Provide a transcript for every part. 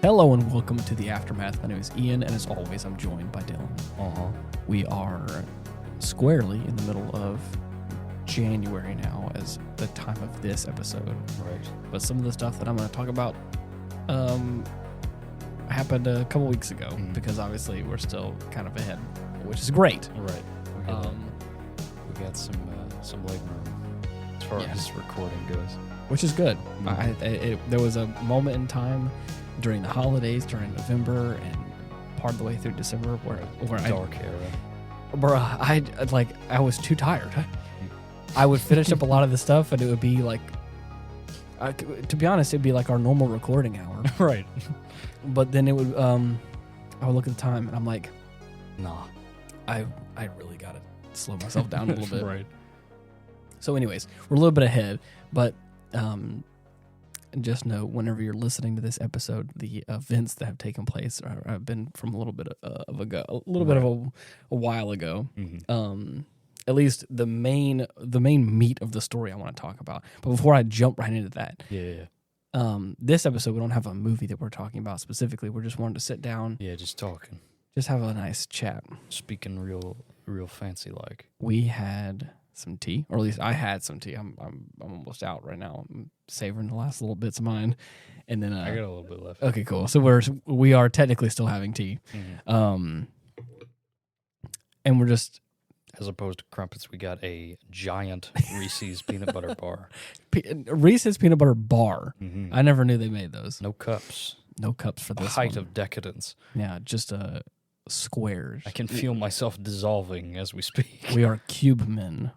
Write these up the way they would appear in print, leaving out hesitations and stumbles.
Hello and welcome to the Aftermath. My name is Ian, and as always, I'm joined by Dylan. We are squarely in the middle of January now as the time of this episode. Right. But some of the stuff that I'm going to talk about happened a couple weeks ago because obviously we're still kind of ahead, which is great. Right. We got some leg room as far as recording goes. Which is good. Mm-hmm. There was a moment in time during the holidays, during November, and part of the way through December where Dark era. I was too tired. I would finish up a lot of the stuff, and it would be like, to be honest, it'd be like our normal recording hour. Right. But then it would, I would look at the time, and I'm like, nah, I really gotta slow myself down a little bit. Right. So, anyways, we're a little bit ahead, but just know whenever you're listening to this episode, the events that have taken place have been from a little bit of a while ago. Mm-hmm. At least the main meat of the story I want to talk about. But before I jump right into that, this episode we don't have a movie that we're talking about specifically. We're just wanting to sit down, Just talking, just have a nice chat, speaking real fancy like. We had some tea, or at least I had some tea. I'm almost out right now. I'm savoring the last little bits of mine, and then I got a little bit left. Okay, cool. So we are technically still having tea, and we're just, as opposed to crumpets, we got a giant Reese's peanut butter bar. Reese's peanut butter bar. Mm-hmm. I never knew they made those. No cups. No cups for this. Height of decadence. Yeah, just squares. I can feel myself dissolving as we speak. We are cube men.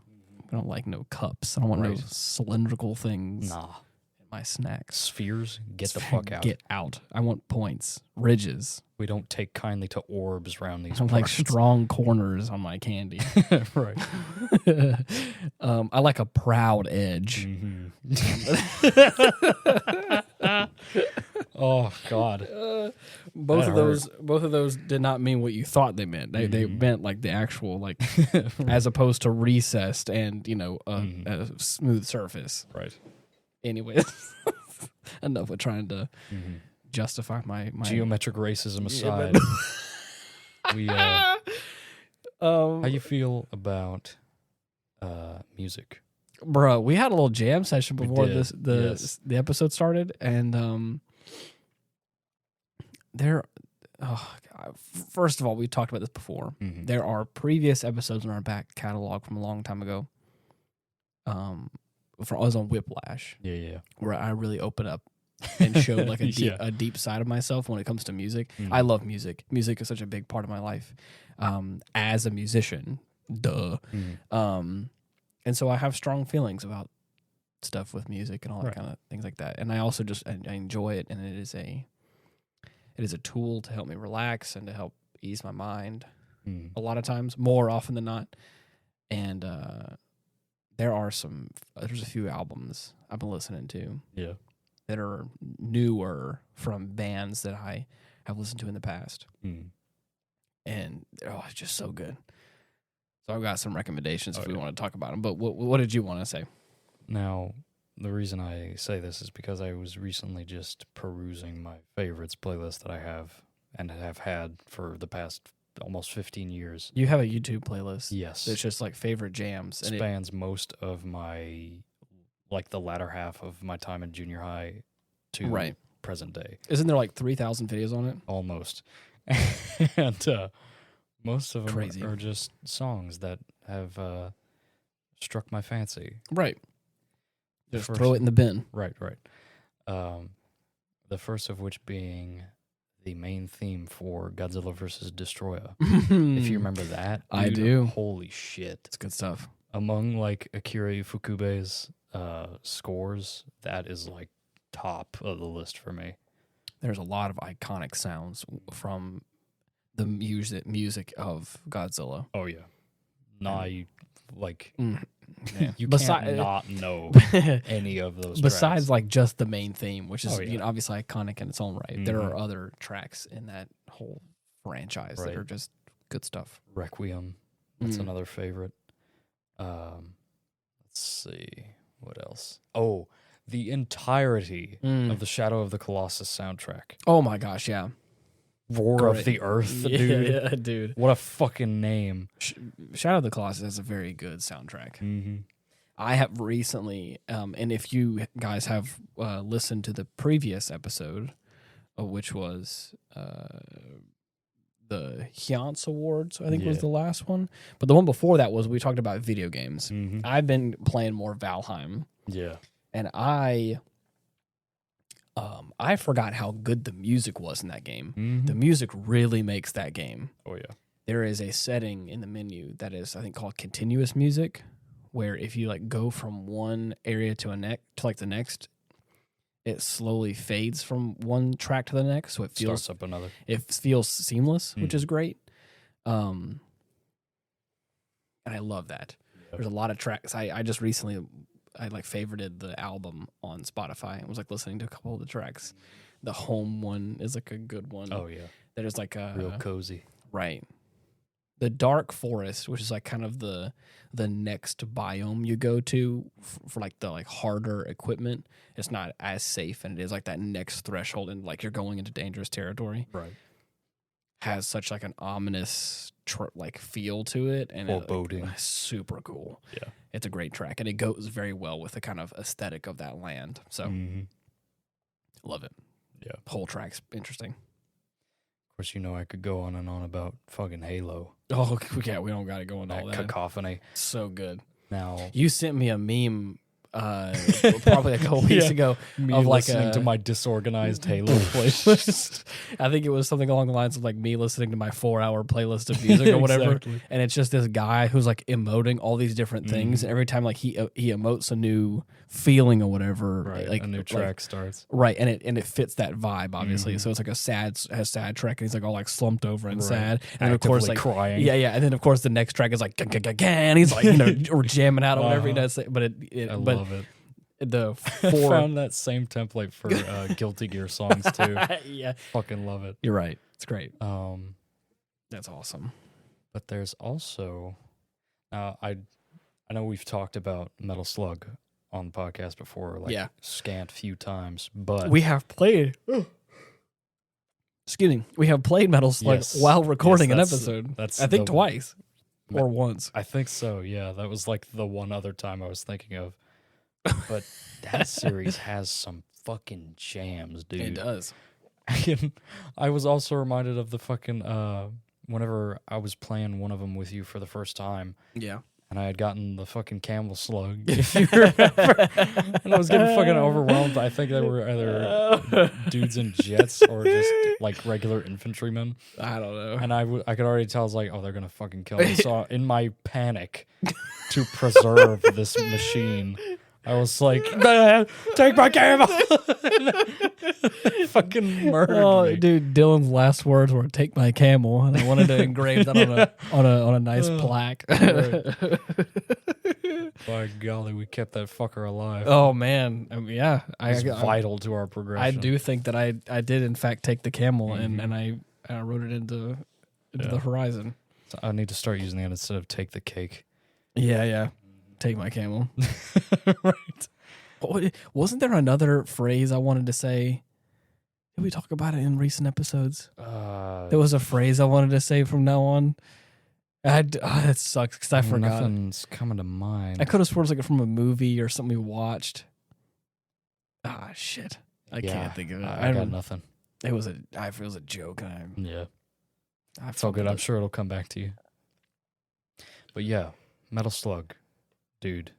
I don't like no cups. I don't want no Right. cylindrical things Nah. in my snacks. Spheres, get the fuck out. Get out. I want points, ridges. We don't take kindly to orbs around these I don't like parts. strong corners on my candy. Right. I like a proud edge. Oh God. Both That of those did not mean what you thought they meant. They meant like the actual, like, as opposed to recessed and a smooth surface. Right. Anyways, enough with trying to justify my Geometric racism aside, how you feel about music? Bro, we had a little jam session before did, the episode started, and first of all, we talked about this before. Mm-hmm. There are previous episodes in our back catalog from a long time ago. I was on Whiplash, where I really opened up and showed like a deep side of myself when it comes to music. Mm-hmm. I love music. Music is such a big part of my life. As a musician, duh. Mm-hmm. And so I have strong feelings about stuff with music and all that Right. kind of things like that. And I also I enjoy it, and it is a tool to help me relax and to help ease my mind. A lot of times, more often than not. And there's a few albums I've been listening to that are newer from bands that I have listened to in the past. And it's just so good. So I've got some recommendations if we want to talk about them. But what did you want to say? Now, the reason I say this is because I was recently just perusing my favorites playlist that I have and have had for the past almost 15 years. You have a YouTube playlist. Yes. It's just like favorite jams. And spans most of my, like the latter half of my time in junior high to present day. Isn't there like 3,000 videos on it? Almost. And most of them Crazy. are just songs that have struck my fancy. Right. Just throw it in the bin. Right. The first of which being the main theme for Godzilla vs. Destroyer. If you remember that. I do. Holy shit. It's good stuff. Among like Akira Ifukube's scores, that is like top of the list for me. There's a lot of iconic sounds from the music of Godzilla. Oh yeah. You Yeah. can't not know any of those besides tracks. like just the main theme, which is Oh, yeah. obviously iconic in its own right. There are other tracks in that whole franchise that are just good stuff. Requiem, that's another favorite. Let's see what else. Oh, the entirety of the Shadow of the Colossus soundtrack. Oh my gosh, yeah. Roar of the Earth, dude. Yeah, dude. What a fucking name. Shadow of the Colossus has a very good soundtrack. Mm-hmm. I have recently, and if you guys have listened to the previous episode, which was the Hyance Awards, I think was the last one. But the one before that was we talked about video games. Mm-hmm. I've been playing more Valheim. Yeah. And I forgot how good the music was in that game. Mm-hmm. The music really makes that game. Oh, yeah. There is a setting in the menu that is, I think, called continuous music, where if you like go from one area to the next, it slowly fades from one track to the next, so it feels starts up another. It feels seamless, which is great. And I love that. Yep. There's a lot of tracks. I just recently favorited the album on Spotify and was like listening to a couple of the tracks. The home one is like a good one. Oh yeah, that is like a real cozy. Right. The Dark Forest, which is like kind of the next biome you go to for like the like harder equipment. It's not as safe, and it is like that next threshold, and like you're going into dangerous territory. Right. Has such like an ominous like feel to it, and foreboding. Like, super cool. Yeah, it's a great track, and it goes very well with the kind of aesthetic of that land. So, love it. Yeah, whole track's interesting. Of course, you know I could go on and on about fucking Halo. Oh yeah, we don't got to go into all that cacophony. So good. Now you sent me a meme. Probably a couple weeks ago me of like listening to my disorganized Halo playlist. I think it was something along the lines of like me listening to my 4-hour playlist of music or whatever. Exactly. And it's just this guy who's like emoting all these different things, and every time like he emotes a new feeling or whatever, right, like a new track starts. Right, and it fits that vibe obviously. So it's like a sad track, and he's like all like slumped over and sad, and then of course like crying. Yeah, and then of course the next track is like and he's like or jamming out or whatever he does. But I love it. I found that same template for Guilty Gear songs too. Yeah, fucking love it. You're right. It's great. That's awesome. But there's also I know we've talked about Metal Slug on the podcast before, like scant few times, but we have played. Excuse me. We have played Metal Slug while recording an episode. I think twice or once. I think so. Yeah, that was like the one other time I was thinking of. But that series has some fucking jams, dude. It does. I was also reminded of the fucking whenever I was playing one of them with you for the first time. Yeah. And I had gotten the fucking camel slug, if you remember. And I was getting fucking overwhelmed. I think they were either dudes in jets or just like regular infantrymen. I don't know. And I could already tell, I was like, oh, they're going to fucking kill me. So in my panic to preserve this machine, I was like, take my camel. Fucking murdered me. Dude, Dylan's last words were "take my camel," and I wanted to engrave that on a nice plaque. By golly, we kept that fucker alive. Oh man, yeah, it's vital to our progression. I do think that I did in fact take the camel and I wrote it into the horizon. So I need to start using that instead of take the cake. Yeah. Take my camel. Right. Wasn't there another phrase I wanted to say? Did we talk about it in recent episodes? There was a phrase I wanted to say from now on. That sucks because I forgot. Nothing's coming to mind. I could have sworn it was like from a movie or something we watched. Shit. I can't think of it. I got nothing. It was a joke. It's all good. I'm sure it'll come back to you. But yeah, Metal Slug. Dude,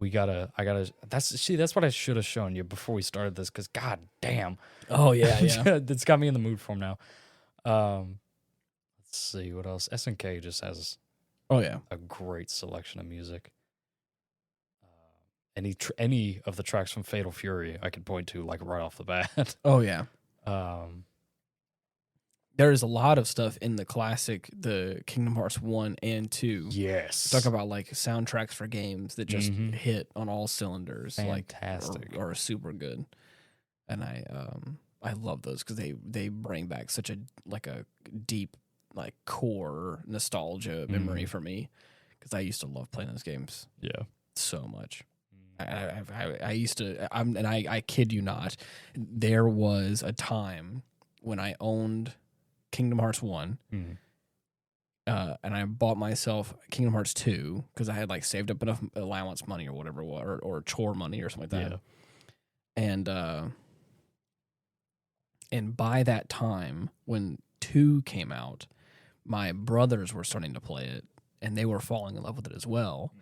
that's what I should have shown you before we started this, because god damn. Oh yeah. It's got me in the mood for him now. Let's see what else. SNK just has a great selection of music. Any of the tracks from Fatal Fury I could point to like right off the bat. Oh yeah. There's a lot of stuff in the classic, the Kingdom Hearts 1 and 2. Yes. Talk about like soundtracks for games that just hit on all cylinders. Fantastic. Like, or super good. And I love those because they bring back such a deep like core nostalgia memory for me, because I used to love playing those games. Yeah. So much. I used to, I kid you not, there was a time when I owned Kingdom Hearts 1, and I bought myself Kingdom Hearts 2 because I had like saved up enough allowance money or whatever, or chore money or something like that. Yeah. And by that time, when 2 came out, my brothers were starting to play it, and they were falling in love with it as well.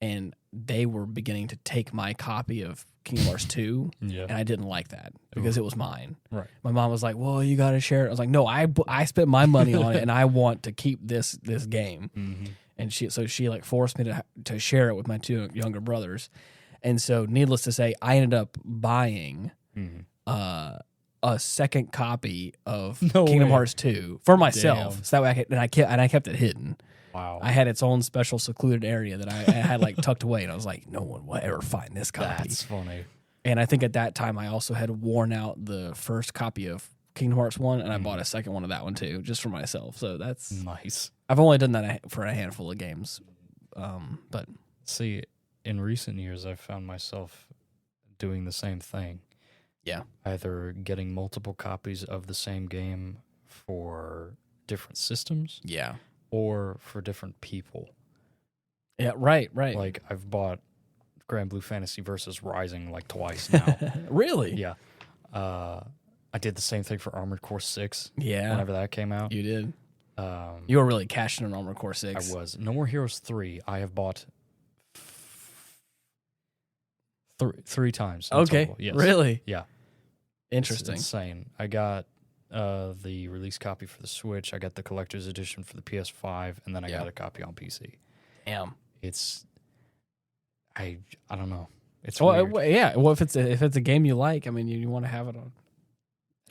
And they were beginning to take my copy of Kingdom Hearts 2, and I didn't like that because it was mine. Right. My mom was like, well, you got to share it. I was like, no, I spent my money on it, and I want to keep this game. And she like forced me to share it with my 2 younger brothers. And so needless to say, I ended up buying a second copy of Kingdom Hearts 2 for myself. Damn. So that way I kept it hidden. Wow. I had its own special secluded area that I had like tucked away, and I was like, no one will ever find this copy. That's funny. And I think at that time I also had worn out the first copy of Kingdom Hearts 1, and I bought a second one of that one too, just for myself. So that's nice. I've only done that for a handful of games. But see, in recent years I've found myself doing the same thing. Yeah. Either getting multiple copies of the same game for different systems. Yeah. Or for different people. Yeah, right. Like, I've bought Grand Blue Fantasy versus Rising like twice now. Really? Yeah. I did the same thing for Armored Core 6. Yeah. Whenever that came out. You did. You were really cashing in Armored Core 6. I was. No More Heroes 3, I have bought three times. Okay. Total. Yes. Really? Yeah. Interesting. It's insane. I got the release copy for the Switch. I got the collector's edition for the PS5, and then I got a copy on PC. Damn. It's I don't know. It's weird. Yeah. Well, if it's a game you like, I mean, you want to have it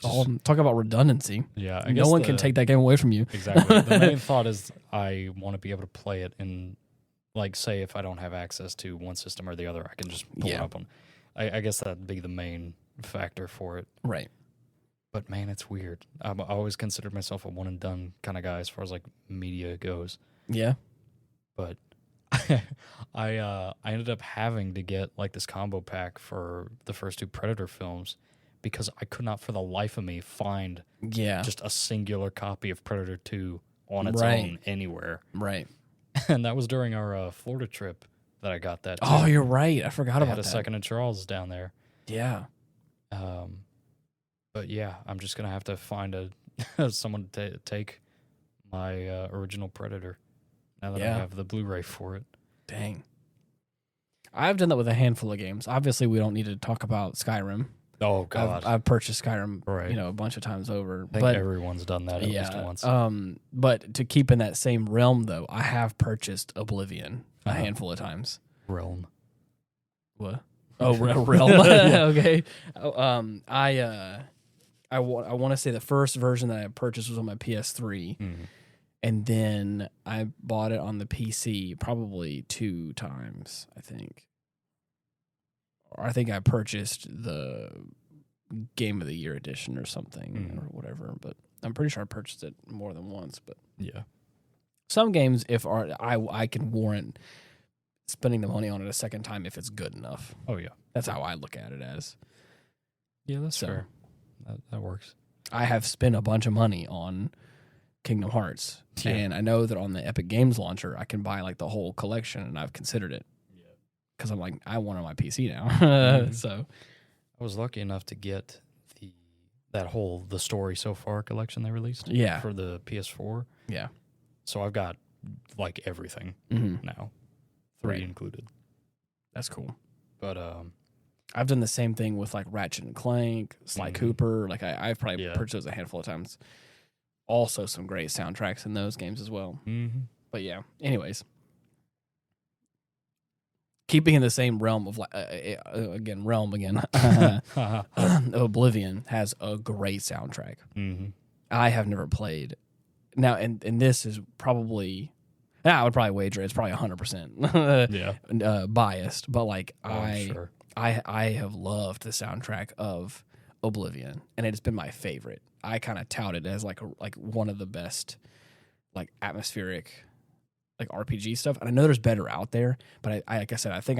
on. Talk about redundancy. Yeah. No one can take that game away from you. Exactly. The main thought is I want to be able to play it in, like, say if I don't have access to one system or the other, I can just pull it up on. I guess that'd be the main factor for it. Right. But man, it's weird. I always considered myself a one and done kind of guy as far as like media goes. Yeah. But I ended up having to get like this combo pack for the first 2 Predator films because I could not for the life of me find just a singular copy of Predator 2 on its own anywhere. Right. And that was during our Florida trip that I got that. Oh, you're right. I forgot about that. I had a second in Charles down there. Yeah. But yeah, I'm just gonna have to find someone to take my original Predator now that I have the Blu-ray for it. Dang. I've done that with a handful of games. Obviously, we don't need to talk about Skyrim. Oh God, I've purchased Skyrim, a bunch of times over. I think everyone's done that at least once. But to keep in that same realm, though, I have purchased Oblivion a handful of times. Realm. What? Oh, realm. Okay. I want to say the first version that I purchased was on my PS3, and then I bought it on the PC probably 2 times, I think. Or I think I purchased the Game of the Year edition or something or whatever, but I'm pretty sure I purchased it more than once. But yeah, some games, I can warrant spending the money on it a second time if it's good enough. Oh yeah, that's how I look at it as. Yeah, that's fair. That works. I have spent a bunch of money on Kingdom Hearts, and I know that on the Epic Games launcher, I can buy like the whole collection, and I've considered it because I'm like, I want it on my PC now. So I was lucky enough to get the Story So Far collection they released for the PS4. Yeah. So I've got like everything now, 3 included. That's cool. But I've done the same thing with like Ratchet and Clank, Sly Cooper. Like I've probably purchased those a handful of times. Also, some great soundtracks in those games as well. But yeah, anyways, keeping in the same realm of Oblivion has a great soundtrack. I have never played now, and this is probably. I would probably wager it's probably 100% biased, but like I have loved the soundtrack of Oblivion, and it's been my favorite. I kind of tout it as like one of the best like atmospheric like RPG stuff, and I know there's better out there, but I like I said, I think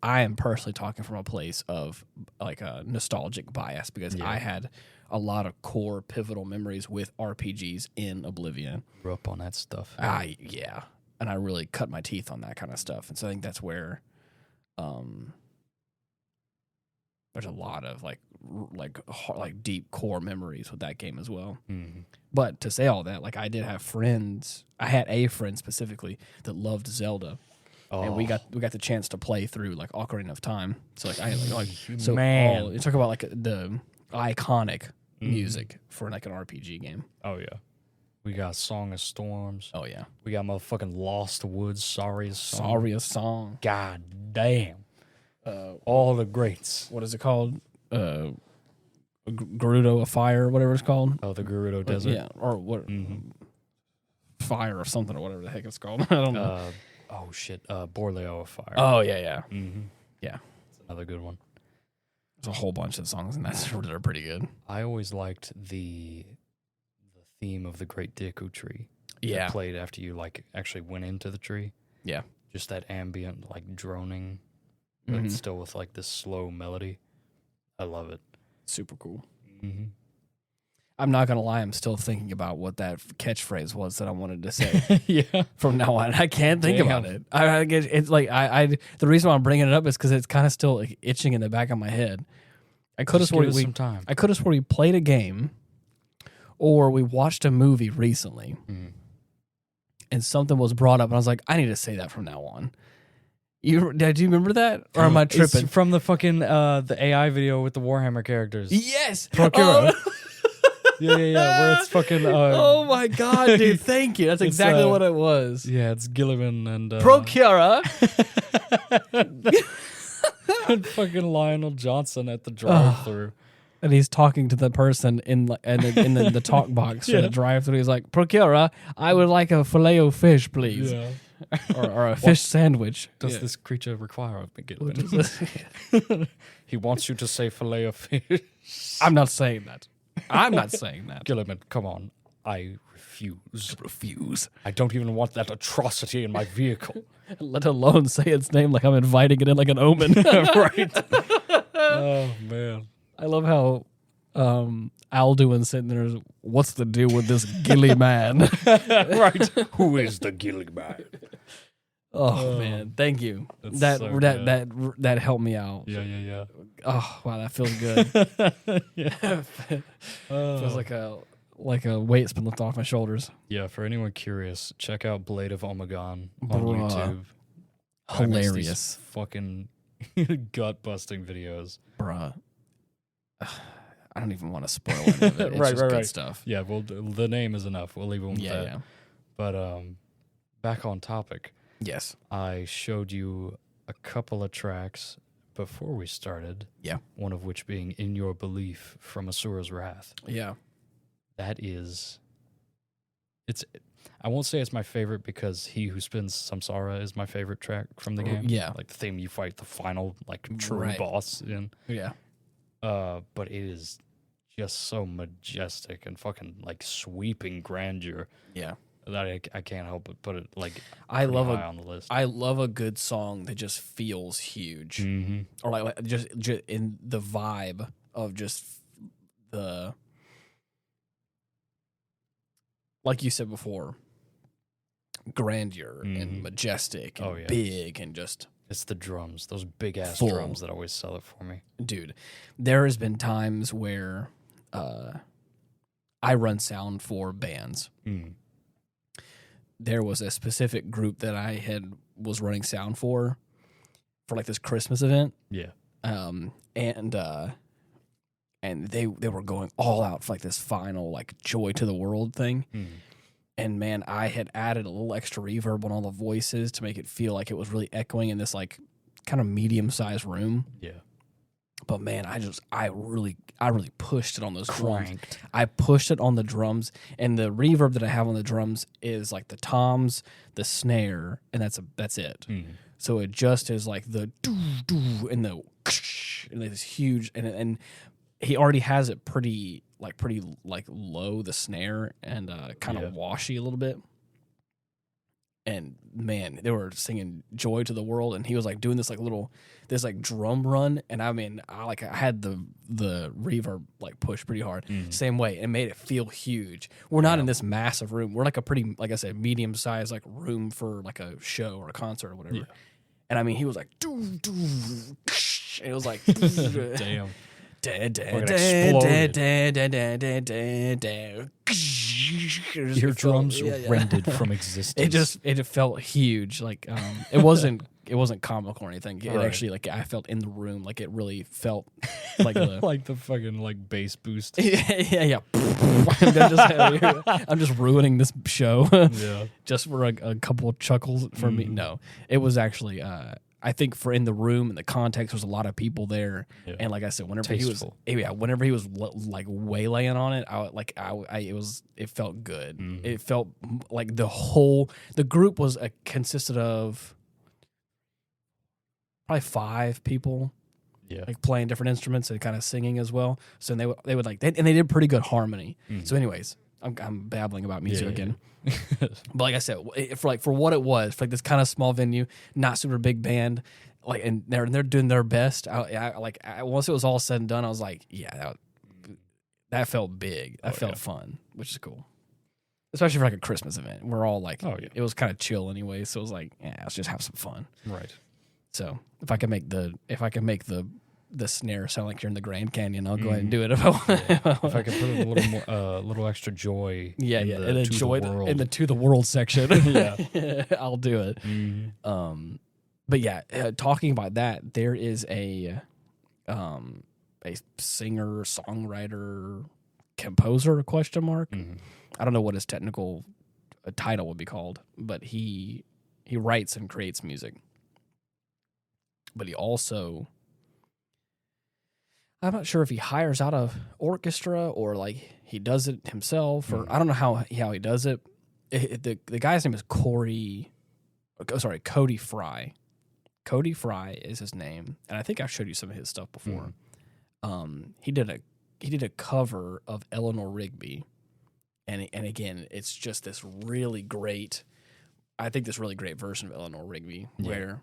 I am personally talking from a place of like a nostalgic bias because I had a lot of core pivotal memories with RPGs in Oblivion. Grew up on that stuff. Yeah, and I really cut my teeth on that kind of stuff, and so I think that's where there's a lot of like deep core memories with that game as well. Mm-hmm. But to say all that, like I did have friends. I had a friend specifically that loved Zelda, and we got the chance to play through like Ocarina of Time. So you talk about like the iconic music for like an RPG game. Oh yeah, we got Song of Storms. Oh yeah, we got motherfucking Lost Woods. Sorriest Song. God damn. All the greats. What is it called? Gerudo of Fire, whatever it's called. Oh, the Gerudo Desert. Yeah, or what? Fire or something, or whatever the heck it's called. I don't know. Oh shit, Borleo of Fire. Oh yeah. Yeah, it's another good one. There's a whole bunch of songs in that that are pretty good. I always liked the theme of the Great Deku Tree. Yeah, that played after you like actually went into the tree. Yeah, just that ambient like droning, but still with like this slow melody. I love it. Super cool. Mm-hmm. I'm not gonna lie. I'm still thinking about what that catchphrase was that I wanted to say. Yeah. From now on, I can't think about it. It's like the reason why I'm bringing it up is because it's kind of still like, itching in the back of my head. I could have sworn we played a game, or we watched a movie recently, and something was brought up, and I was like, I need to say that from now on. Do you remember that? Or am I tripping? It's from the fucking the AI video with the Warhammer characters. Yes! Procura. Yeah. Where it's fucking... oh my god, dude. Thank you. That's exactly what it was. Yeah, it's Gilliman and... Procura. And fucking Lionel Johnson at the drive-thru. And he's talking to the person in the talk box for the drive-thru. He's like, Procura, I would like a filet of fish, please. Yeah. or a fish sandwich. Does this creature require of me, Gilliman? He wants you to say filet of fish. I'm not saying that. Gilliman, come on. I refuse. I don't even want that atrocity in my vehicle. Let alone say its name like I'm inviting it in like an omen. Right. Oh, man. I love how Alduin sitting there, what's the deal with this Gilly man? Right. Who is the Gilly man? Oh man, thank you. That helped me out. Yeah. Oh wow, that feels good. Yeah. Feels like a weight's been lifted off my shoulders. Yeah, for anyone curious, check out Blade of Omegon on YouTube. Hilarious. Fucking gut-busting videos. Bruh. I don't even want to spoil any of it. It's right. good stuff. Yeah, well, the name is enough. We'll leave it with that. Yeah. But back on topic. Yes. I showed you a couple of tracks before we started. Yeah. One of which being In Your Belief from Asura's Wrath. Yeah. That is... I won't say it's my favorite because He Who Spins Samsara is my favorite track from the game. Yeah. Like the theme you fight the final true boss in. Yeah. But it is just so majestic and fucking sweeping grandeur. Yeah. That I can't help but put it I love high on the list. I love a good song that just feels huge, or just in the vibe of just the, like you said before, grandeur and majestic and big and just. It's the drums, those big ass drums that always sell it for me, dude. There has been times where I run sound for bands. There was a specific group that I was running sound for this Christmas event. Yeah. And they were going all out for this final joy to the world thing. And man, I had added a little extra reverb on all the voices to make it feel like it was really echoing in this kind of medium-sized room. Yeah. But man, I really pushed it on those drums. I pushed it on the drums, and the reverb that I have on the drums is the toms, the snare, and that's it. So it just is the doo doo and the and this huge and he already has it pretty low, the snare, and kind of washy a little bit. And man, they were singing "Joy to the World," and he was like doing this drum run, and I mean, I had the reverb like pushed pretty hard, same way, and made it feel huge. We're not in this massive room. We're like a pretty, like I said, medium sized like room for like a show or a concert or whatever. Yeah. And I mean, he was like, and it was like, damn. Your drums rendered from existence. It felt huge. Like it wasn't comical or anything. It actually, like, I felt in the room. Like it really felt like like the fucking like bass boost. yeah. I'm just ruining this show. Just for a couple of chuckles for me. No, it was actually. I think for in the room and the context, there's a lot of people there, and like I said, whenever he was like waylaying on it, it felt good. It felt like the group consisted of probably 5 people, like playing different instruments and kind of singing as well. So they would they did pretty good harmony. So, anyways, I'm babbling about music again. But like I said, for what it was, for like this kind of small venue, not super big band, like, and they're doing their best. Once it was all said and done, I was like, yeah, that felt big. That felt fun, which is cool. Especially for like a Christmas event. We're all like, it was kind of chill anyway, so it was like, yeah, let's just have some fun. Right. So if I can make the snare sound like you're in the Grand Canyon, I'll go ahead and do it if I want. If I can put a little more, little extra joy. In the To the World section. I'll do it. But yeah, talking about that, there is a singer, songwriter, composer ? I don't know what his technical title would be called, but he writes and creates music. But he also, I'm not sure if he hires out of orchestra or like he does it himself, or I don't know how he does it. The guy's name is Cody Fry. Cody Fry is his name, and I think I showed you some of his stuff before. He did a cover of Eleanor Rigby, and again, it's just this really great. I think this really great version of Eleanor Rigby where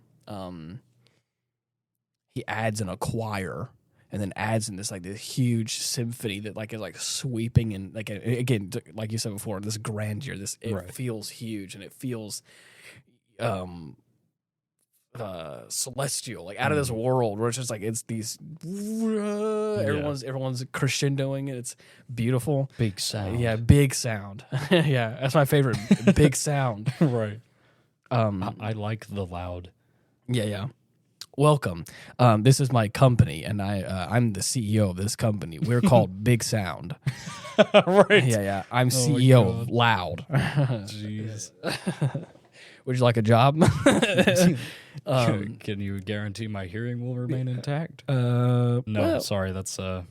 he adds in a choir. And then adds in this huge symphony that is like sweeping and again, like you said before, this grandeur. It feels huge and it feels celestial, like out of this world. Where it's just like it's these everyone's crescendoing and it's beautiful. Big sound, big sound. Yeah, that's my favorite. Big sound, right? I like the loud. Yeah. Welcome. This is my company, and I'm the CEO of this company. We're called Big Sound. Right. Yeah. I'm CEO of Loud. Jeez. Would you like a job? Can you guarantee my hearing will remain intact? No, sorry. That's a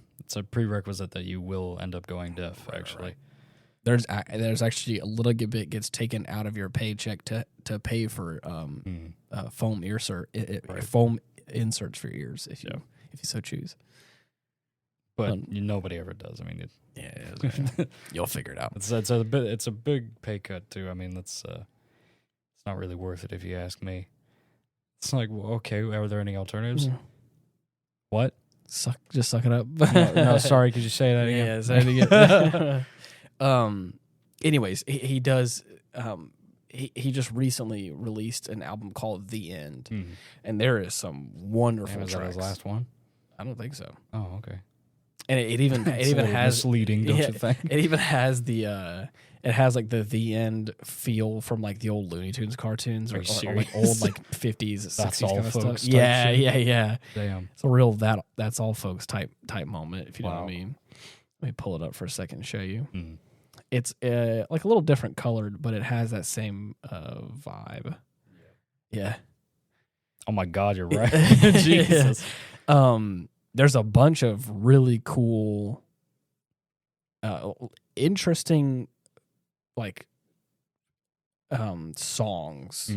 prerequisite that you will end up going deaf, actually. There's actually a little bit gets taken out of your paycheck to pay for foam foam inserts for your ears if you so choose. But nobody ever does. I mean, you'll figure it out. It's a big pay cut too. I mean, it's not really worth it if you ask me. It's like, well, okay, are there any alternatives? What? Just suck it up. No, sorry. Could you say that again? Yeah, say it again. Anyways, he does. He just recently released an album called The End, and there is some wonderful tracks. Was that his last one? I don't think so. Oh, okay. And it even has misleading, don't you think? It even has the The End feel from like the old Looney Tunes cartoons or like old like 50s, 60s kind of stuff. Yeah. Damn, it's a real that's all folks type moment, if you know what I mean. Let me pull it up for a second and show you. It's like a little different colored, but it has that same vibe. Yeah. Oh my God, you're right. Jesus. There's a bunch of really cool, interesting, songs.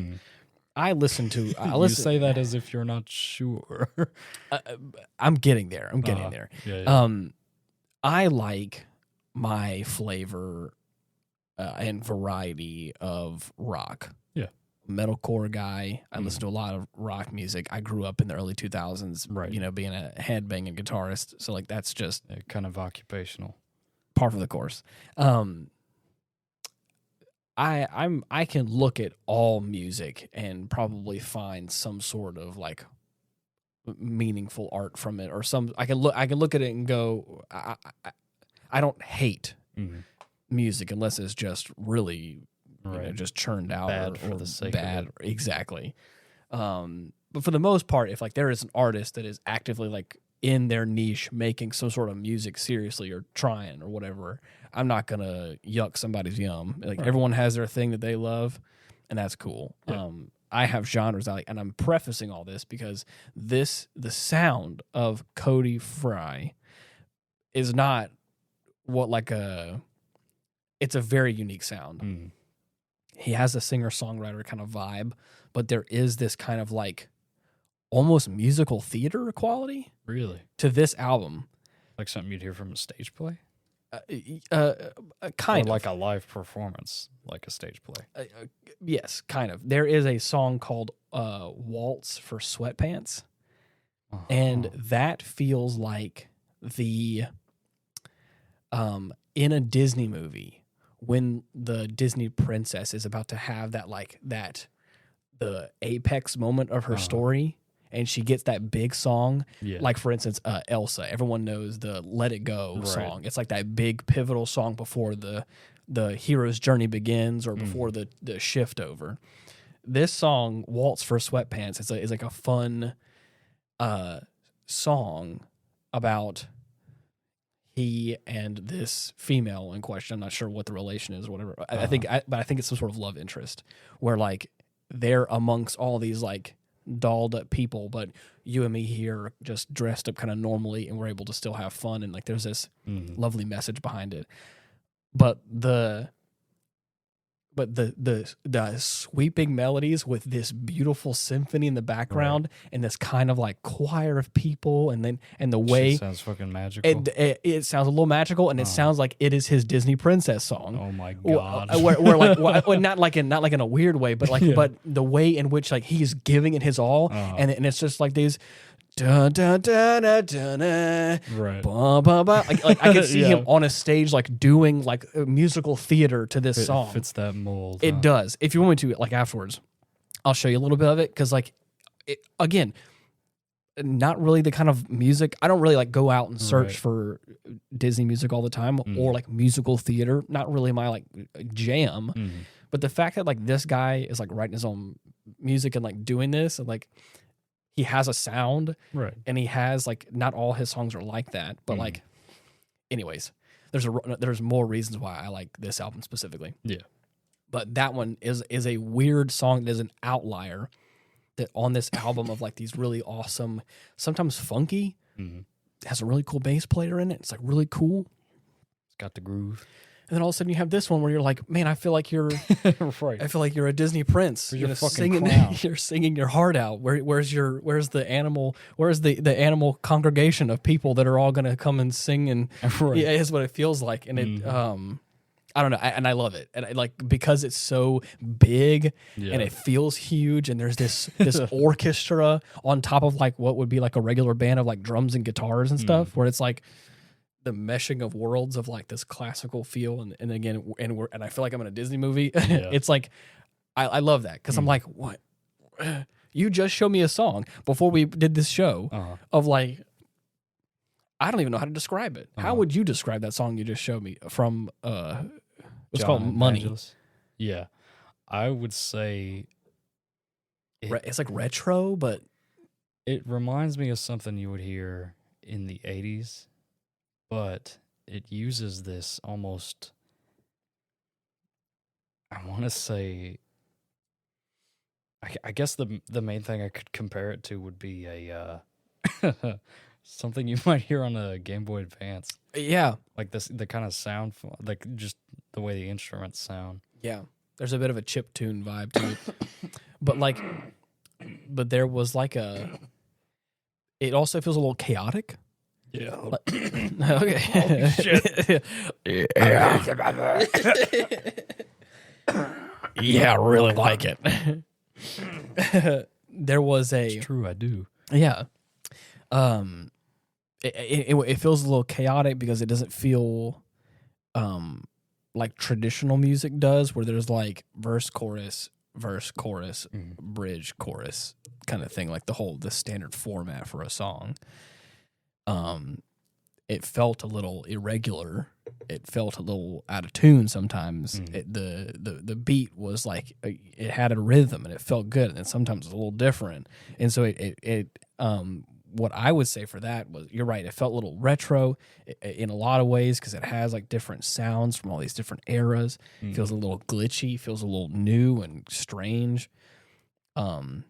I listen to. You say that as if you're not sure. I'm getting there. Yeah. I like my flavor and variety of rock. Yeah. metalcore guy. I listen to a lot of rock music. I grew up in the early 2000s, right. Being a headbanging guitarist. So like that's just kind of occupational, par for the course. I can look at all music and probably find some sort of like meaningful art from it, or I can look at it and go, I don't hate music unless it's just really just churned out bad or for the sake bad. of it. Exactly. But for the most part, if like there is an artist that is actively like in their niche making some sort of music seriously or trying or whatever, I'm not gonna yuck somebody's yum. Like everyone has their thing that they love, and that's cool. Yeah. I have genres I like, and I'm prefacing all this because the sound of Cody Fry is not it's a very unique sound. He has a singer-songwriter kind of vibe, but there is this kind of like almost musical theater quality Really? to this album. Like something you'd hear from a stage play? Kind of. Like a live performance, like a stage play. Yes, kind of. There is a song called Waltz for Sweatpants, and that feels like the in a Disney movie when the Disney princess is about to have the apex moment of her story, and she gets that big song. Yeah. Like, for instance, Elsa. Everyone knows the Let It Go song. It's like that big pivotal song before the hero's journey begins or before the shift over. This song, Waltz for Sweatpants, is like a fun song about he and this female in question. I'm not sure what the relation is or whatever. I think it's some sort of love interest where like they're amongst all these like dolled up people, but you and me here just dressed up kind of normally, and we're able to still have fun, and like there's this lovely message behind it. But the sweeping melodies with this beautiful symphony in the background and this kind of like choir of people, and the way it sounds fucking magical. It sounds a little magical, and it sounds like it is his Disney princess song. Oh my god! Where like not like in a weird way, but like but the way in which like he's giving it his all, and it's just like these. Da, da, da, da, da, da, ba, ba, ba. Like I could see him on a stage like doing like musical theater to this song. It fits that mold. It does. If you want me to, like afterwards, I'll show you a little bit of it because like again, not really the kind of music. I don't really like go out and search for Disney music all the time or like musical theater. Not really my like jam. But the fact that like this guy is like writing his own music and like doing this and like. He has a sound, and he has like not all his songs are like that, but like, anyways, there's more reasons why I like this album specifically. Yeah, but that one is a weird song that is an outlier that on this album of like these really awesome, sometimes funky, has a really cool bass player in it. It's like really cool. It's got the groove. And then all of a sudden you have this one where you're like, man, I feel like you're, I feel like you're a Disney prince. You're fucking singing, you're singing your heart out. Where's the animal congregation of people that are all going to come and sing? And yeah, it's what it feels like. And it, I don't know. And I love it. And I like, because it's so big and it feels huge. And there's this orchestra on top of like what would be like a regular band of like drums and guitars and stuff where it's like, the meshing of worlds of like this classical feel and again and I feel like I'm in a Disney movie. It's like I love that because I'm like, what? You just showed me a song before we did this show of like I don't even know how to describe it. How would you describe that song you just showed me from what's called Money? Angeles. Yeah, I would say it's like retro, but it reminds me of something you would hear in the 80s. But it uses this almost, I want to say, I guess the main thing I could compare it to would be a something you might hear on a Game Boy Advance. Yeah. Like the kind of sound, like just the way the instruments sound. Yeah. There's a bit of a chiptune vibe to it. But there was like it also feels a little chaotic. Yeah. Okay. Holy shit. Yeah, I really like it. There was a... It's true, I do. Yeah. It feels a little chaotic because it doesn't feel like traditional music does, where there's like verse, chorus, bridge, chorus kind of thing, like the standard format for a song. It felt a little irregular. It felt a little out of tune sometimes. The beat was like, it had a rhythm and it felt good, and then sometimes it's a little different. And so what I would say for that was, you're right, it felt a little retro in a lot of ways because it has like different sounds from all these different eras. It feels a little glitchy, feels a little new and strange. And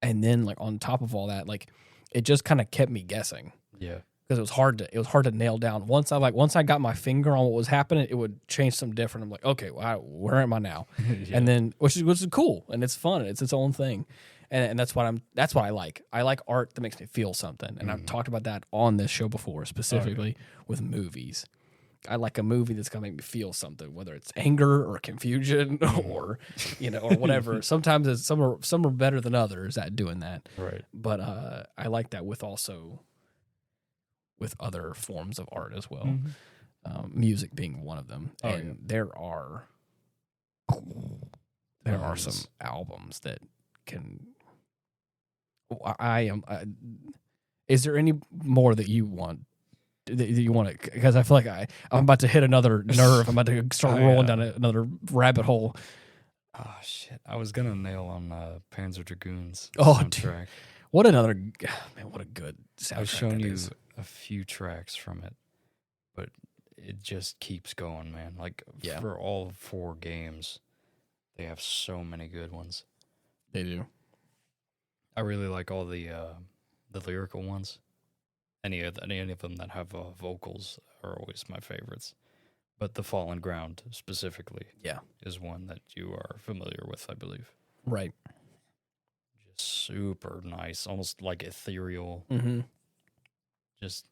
then like on top of all that, like it just kind of kept me guessing. Yeah. Because it was hard to nail down. Once I got my finger on what was happening, it would change something different. I'm like, okay, well, where am I now? Yeah. And then which is cool and it's fun. It's its own thing. And that's what I like. I like art that makes me feel something. And I've talked about that on this show before, specifically with movies. I like a movie that's gonna make me feel something, whether it's anger or confusion or or whatever. Sometimes some are better than others at doing that. Right. But I like that with other forms of art as well. Music being one of them. There are some albums that can. Is there any more that you want? Because I feel like I'm about to hit another nerve. I'm about to start rolling down another rabbit hole. Oh shit! I was gonna nail on Panzer Dragoon's Dude. soundtrack. What a good soundtrack. I've shown you a few tracks from it, but it just keeps going, man. Like for all 4 games, they have so many good ones. They do. I really like all the lyrical ones. Any of them that have vocals are always my favorites. But the Fallen Ground specifically, is one that you are familiar with, I believe. Right. Just super nice, almost like ethereal. Just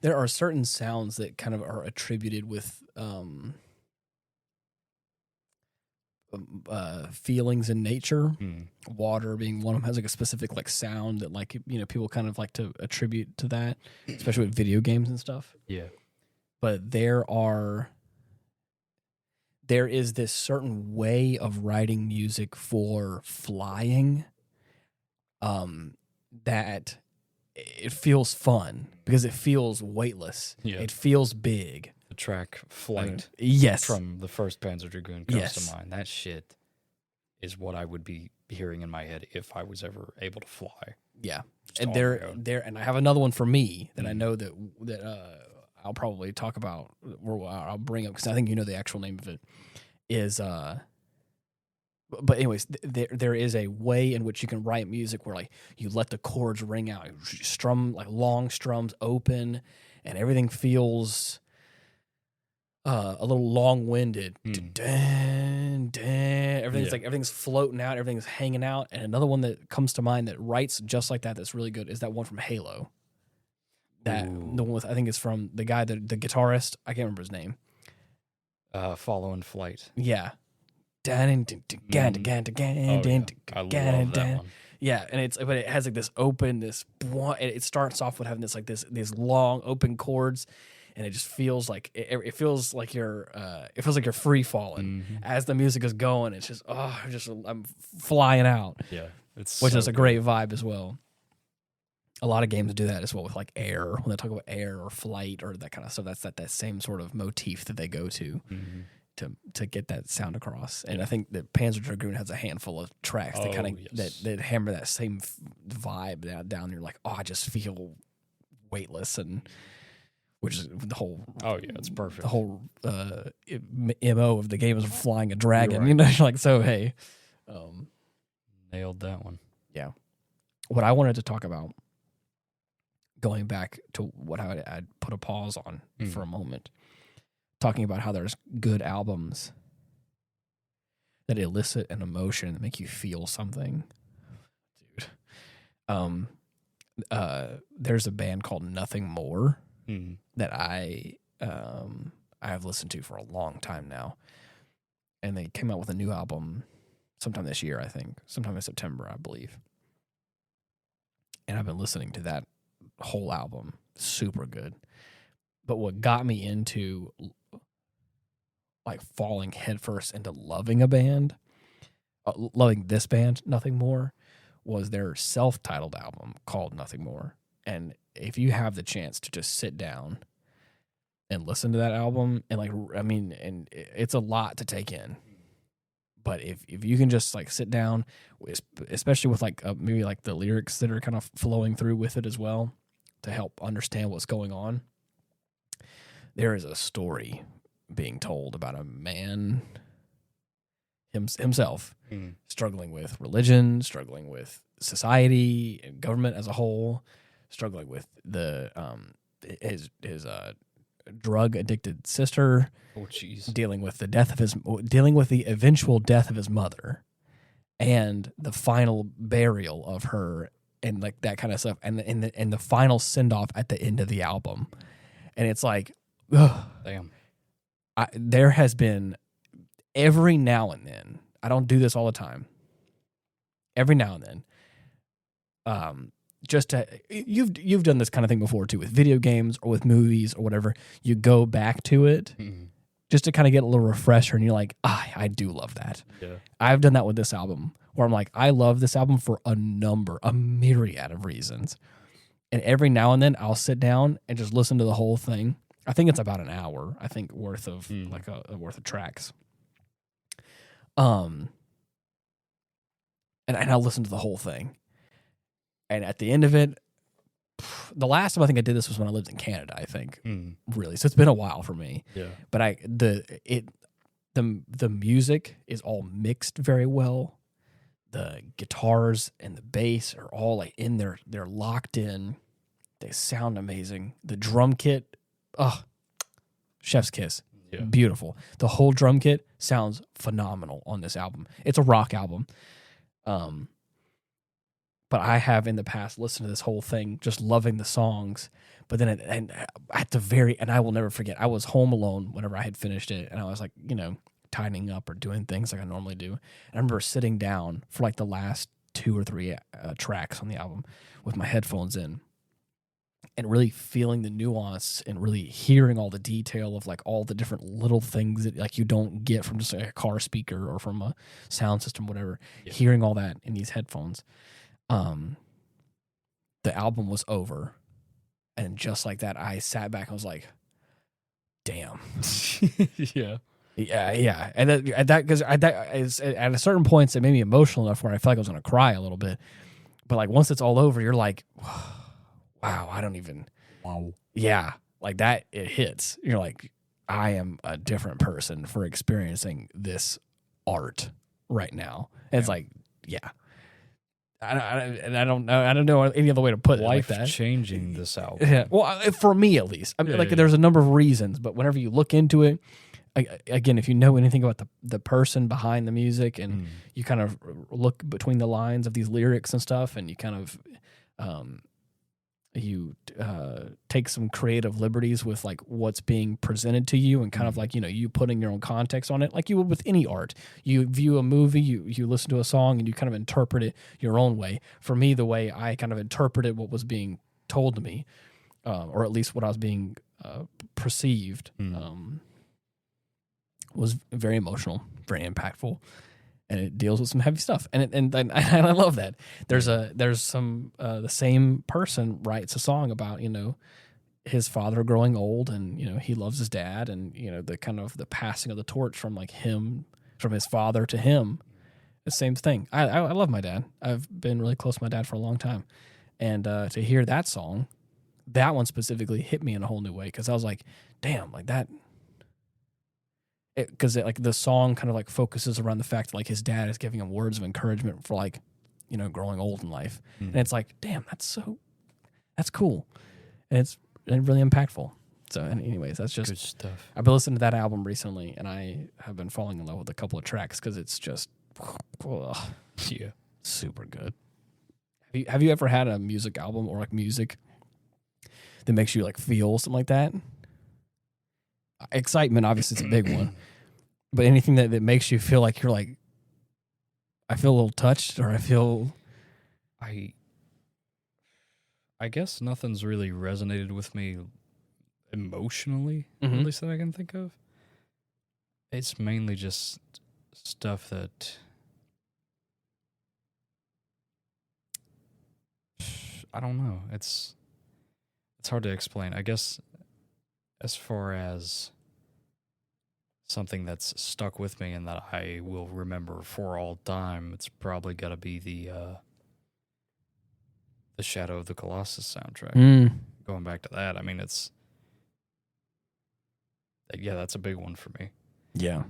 there are certain sounds that kind of are attributed with feelings in nature. Water being one of them has like a specific like sound that like people kind of like to attribute to that, especially with video games and stuff. Yeah. But there is this certain way of writing music for flying that it feels fun because it feels weightless. Yeah. It feels big. The track Flight from the first Panzer Dragoon comes to mind. That shit is what I would be hearing in my head if I was ever able to fly. Yeah. And and I have another one for me that I know that I'll probably talk about, or I'll bring up because I think the actual name of it is but anyways, there is a way in which you can write music where like you let the chords ring out, you strum like long strums open, and everything feels a little long-winded. Everything's like everything's floating out, everything's hanging out. And another one that comes to mind that writes just like that, that's really good, is that one from Halo. The one with, I think it's from the guy, the guitarist. I can't remember his name. Follow in Flight. Yeah. I love that one. Yeah, and but it has like this open, it starts off with having these long open chords, and it just feels like it feels like you're free falling as the music is going. It's just I'm flying out. Yeah, which is a great vibe as well. A lot of games do that as well with like air, when they talk about air or flight or that kind of stuff. That's that same sort of motif that they go to. To get that sound across. And I think that Panzer Dragoon has a handful of tracks that kind of that hammer that same vibe down. You're like, I just feel weightless, and which is the whole it's perfect. The whole MO of the game is flying a dragon. Right. Like, so hey, nailed that one. Yeah. What I wanted to talk about, going back to what I'd put a pause on for a moment, talking about how there's good albums that elicit an emotion that make you feel something. Dude. There's a band called Nothing More that I've listened to for a long time now. And they came out with a new album sometime this year, I think, sometime in September, I believe. And I've been listening to that whole album. Super good. But what got me into like falling headfirst into loving a band, loving this band, Nothing More, was their self-titled album called Nothing More. And if you have the chance to just sit down and listen to that album, and like, I mean, and it's a lot to take in. But if you can just like sit down, especially with like maybe like the lyrics that are kind of flowing through with it as well to help understand what's going on, there is a story being told about a man himself struggling with religion, struggling with society and government as a whole, struggling with the his drug addicted sister. Oh, jeez. Dealing with the eventual death of his mother, and the final burial of her, and like that kind of stuff, and the final send off at the end of the album, and it's like, ugh. Damn. There has been every now and then. I don't do this all the time. Every now and then, you've done this kind of thing before too, with video games or with movies or whatever. You go back to it. Mm-hmm. Just to kind of get a little refresher, and you're like, I do love that. Yeah. I've done that with this album, where I'm like, I love this album for a myriad of reasons. And every now and then, I'll sit down and just listen to the whole thing. I think it's about an hour, worth of worth of tracks. And I'll listen to the whole thing. And at the end of it, the last time I think I did this was when I lived in Canada, I think. Really. So it's been a while for me. Yeah. But the music is all mixed very well. The guitars and the bass are all like in there. They're locked in. They sound amazing. The drum kit, chef's kiss. Yeah. Beautiful. The whole drum kit sounds phenomenal on this album. It's a rock album. But I have in the past listened to this whole thing, just loving the songs. But then, and I will never forget, I was home alone whenever I had finished it, and I was like, tidying up or doing things like I normally do. And I remember sitting down for like the last 2 or 3 tracks on the album with my headphones in, and really feeling the nuance and really hearing all the detail of like all the different little things that like you don't get from just like a car speaker or from a sound system, whatever. Yeah. Hearing all that in these headphones. The album was over, and just like that, I sat back and was like, damn. Yeah. And because at a certain point, it made me emotional enough where I felt like I was going to cry a little bit. But like once it's all over, you're like, wow, wow. Yeah. Like that, it hits. You're like, I am a different person for experiencing this art right now. And it's like, yeah. I don't know any other way to put it like that. Life-changing this album. Yeah. Well, for me at least. I mean, there's a number of reasons, but whenever you look into it, again, if you know anything about the person behind the music, and you kind of look between the lines of these lyrics and stuff, and you kind of take some creative liberties with like what's being presented to you, and kind of like, you putting your own context on it, like you would with any art. You view a movie, you listen to a song, and you kind of interpret it your own way. For me, the way I kind of interpreted what was being told to me, or at least what I was being perceived, was very emotional, very impactful. And it deals with some heavy stuff, and I love that. There's some the same person writes a song about his father growing old, and he loves his dad, and the kind of the passing of the torch from like him, from his father to him. The same thing. I love my dad. I've been really close to my dad for a long time, and to hear that song, that one specifically hit me in a whole new way, because I was like, damn, like that. Because like the song kind of like focuses around the fact that like his dad is giving him words of encouragement for like growing old in life, and it's like, damn, that's cool, and it's really impactful. So, anyways, that's just good stuff. I've been listening to that album recently, and I have been falling in love with a couple of tracks because it's just super good. Have you ever had a music album or like music that makes you like feel something like that? Excitement, obviously, it's a big one, but anything that makes you feel like you're like I feel a little touched, or I feel I guess nothing's really resonated with me emotionally, Mhm. at least that I can think of. It's mainly just stuff that I don't know. It's hard to explain. I guess as far as something that's stuck with me and that I will remember for all time, it's probably got to be the Shadow of the Colossus soundtrack. Going back to that, I mean, that's a big one for me. Yeah.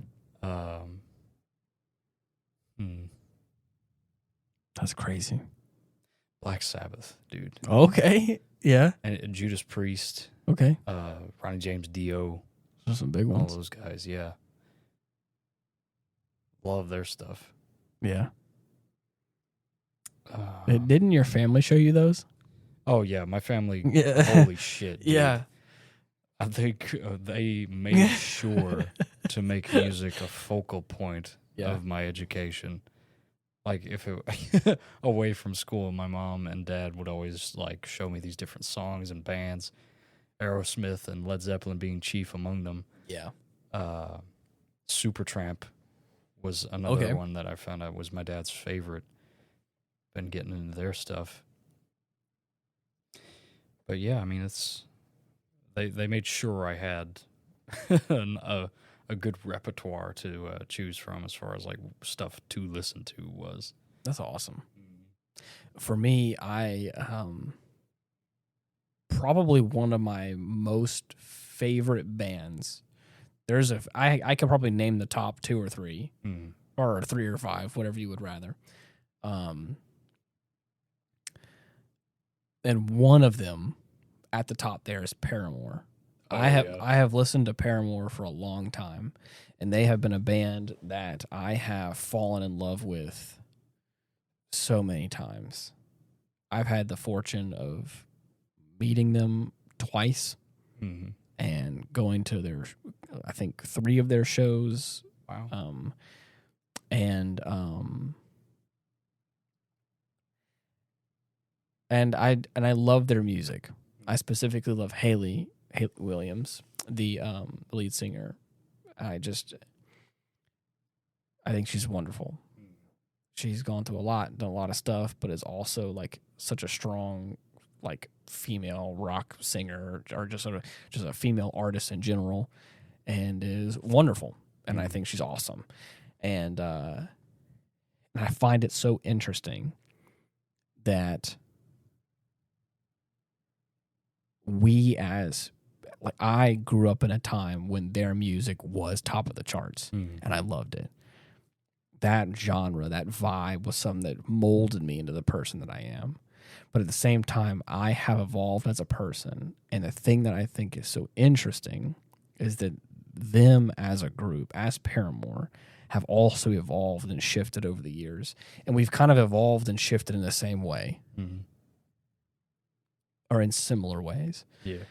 That's crazy. Black Sabbath, dude. Okay. Yeah. And Judas Priest. Okay. Ronnie James Dio. Those are some big ones. All those guys, yeah. Love their stuff. Yeah. Didn't your family show you those? Oh, yeah. My family, yeah. Holy shit. Dude. Yeah. I think they made sure to make music a focal point of my education. Like, if it away from school, my mom and dad would always like show me these different songs and bands, Aerosmith and Led Zeppelin being chief among them. Yeah. Supertramp was another one that I found out was my dad's favorite. Been getting into their stuff. But yeah, I mean, it's they made sure I had a good repertoire to choose from as far as like stuff to listen to was. That's awesome. For me, I probably one of my most favorite bands. I could probably name the top 2 or 3, or 3 or 5, whatever you would rather. And one of them at the top there is Paramore. I have listened to Paramore for a long time, and they have been a band that I have fallen in love with so many times. I've had the fortune of meeting them twice and going to their, I think, 3 of their shows. Wow. And I love their music. I specifically love Haley Williams, the lead singer. I think she's wonderful. She's gone through a lot, done a lot of stuff, but is also like such a strong, like, female rock singer, or just a female artist in general, and is wonderful. And I think she's awesome. And I find it so interesting that I grew up in a time when their music was top of the charts, and I loved it. That genre, that vibe was something that molded me into the person that I am. But at the same time, I have evolved as a person, and the thing that I think is so interesting is that them as a group, as Paramore, have also evolved and shifted over the years, and we've kind of evolved and shifted in the same way. Or in similar ways. Yeah.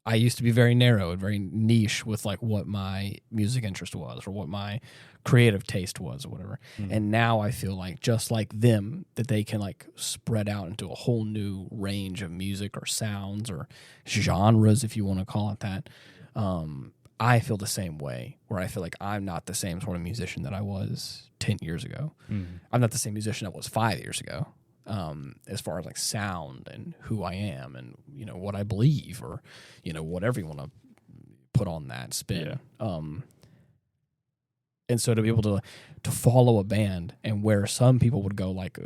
I used to be very narrow and very niche with like what my music interest was or what my creative taste was or whatever. And now I feel like, just like them, that they can like spread out into a whole new range of music or sounds or genres, if you want to call it that. I feel the same way, where I feel like I'm not the same sort of musician that I was 10 years ago. I'm not the same musician I was 5 years ago, as far as like sound and who I am and, you know, what I believe, or, you know, whatever you want to put on that spin. And so to be able to follow a band, and where some people would go like,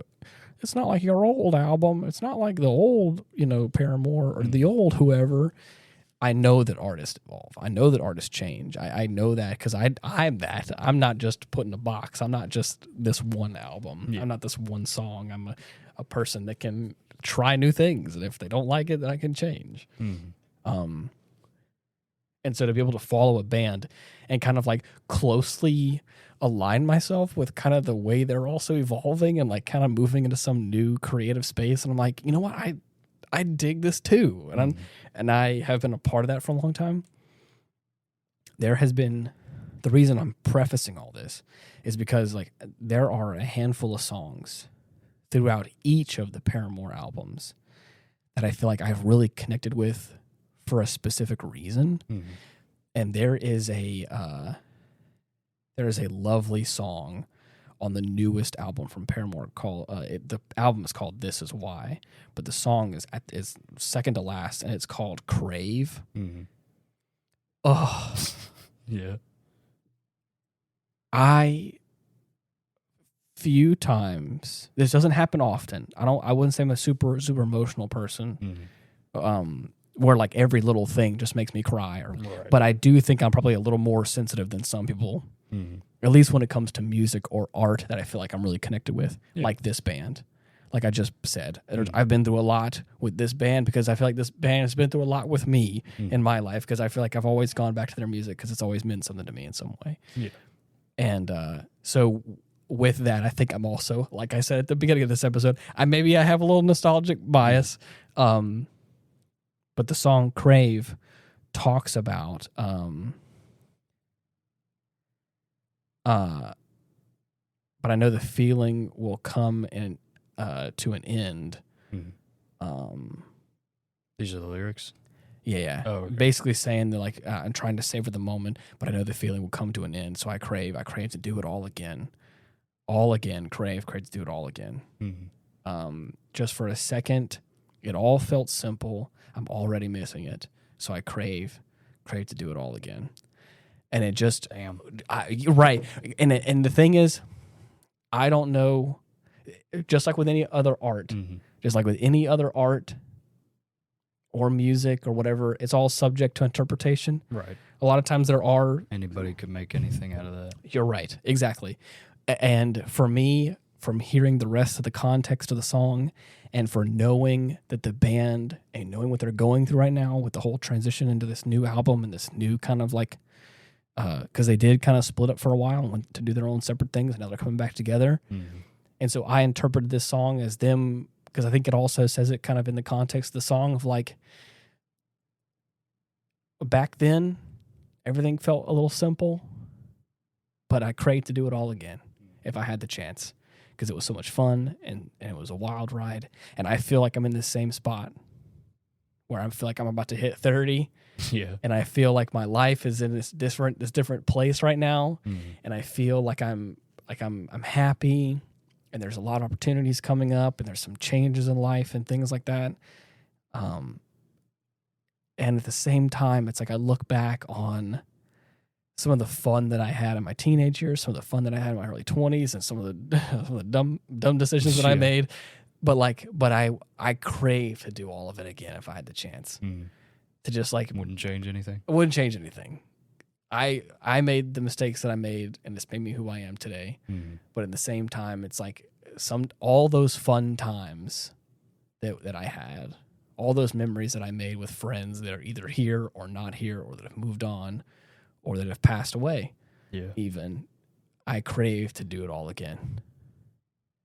it's not like your old album, it's not like the old, you know, Paramore or the old whoever. I know that artists evolve. I know that artists change. I know that because I'm that. I'm not just put in a box. I'm not just this one album. I'm not this one song. I'm a person that can try new things, and if they don't like it, then I can change. And so to be able to follow a band and kind of like closely align myself with kind of the way they're also evolving and like kind of moving into some new creative space, and I'm like, you know what, I dig this too, and I have been a part of that for a long time. There has been the reason I'm prefacing all this is because like there are a handful of songs throughout each of the Paramore albums that I feel like I've really connected with for a specific reason. Mm-hmm. And there is a lovely song on the newest album from Paramore called the album is called This Is Why, but the song is second to last, and it's called Crave. Mm-hmm. Oh, yeah. Few times, this doesn't happen often. I wouldn't say I'm a super emotional person. Mm-hmm. Where like every little thing just makes me cry, right. But I do think I'm probably a little more sensitive than some people. Mm-hmm. At least when it comes to music or art that I feel like I'm really connected with, like this band. Like I just said, I've been through a lot with this band because I feel like this band has been through a lot with me in my life because I feel like I've always gone back to their music because it's always meant something to me in some way. Yeah. And so with that, I think I'm also, like I said at the beginning of this episode, I have a little nostalgic bias. But the song Crave talks about but I know the feeling will come in to an end. Mm-hmm. These are the lyrics? Yeah. Oh, okay. Basically saying that like I'm trying to savor the moment, but I know the feeling will come to an end. So I crave to do it all again. Crave to do it all again. Mm-hmm. Just for a second, it all felt simple. I'm already missing it. So I crave to do it all again. And it just, you're right. And the thing is, I don't know, just like with any other art, just like with any other art or music or whatever, it's all subject to interpretation. Right. A lot of times anybody could make anything out of that. You're right. Exactly. And for me, from hearing the rest of the context of the song and for knowing that the band and knowing what they're going through right now with the whole transition into this new album and this new kind of like, because they did kind of split up for a while and went to do their own separate things, and now they're coming back together. Mm-hmm. And so I interpreted this song as them, because I think it also says it kind of in the context of the song of like, back then, everything felt a little simple, but I crave to do it all again if I had the chance, because it was so much fun and it was a wild ride. And I feel like I'm in the same spot where I feel like I'm about to hit 30. Yeah. And I feel like my life is in this different place right now. Mm. And I feel like I'm happy, and there's a lot of opportunities coming up, and there's some changes in life and things like that. And at the same time, it's like I look back on some of the fun that I had in my teenage years, some of the fun that I had in my early 20s, and some of the dumb decisions that I made. But I crave to do all of it again if I had the chance. Mm. To just like wouldn't change anything. It wouldn't change anything. I made the mistakes that I made, and it's made me who I am today. Mm-hmm. But at the same time, it's like all those fun times that I had, all those memories that I made with friends that are either here or not here, or that have moved on, or that have passed away. Yeah. Even I crave to do it all again,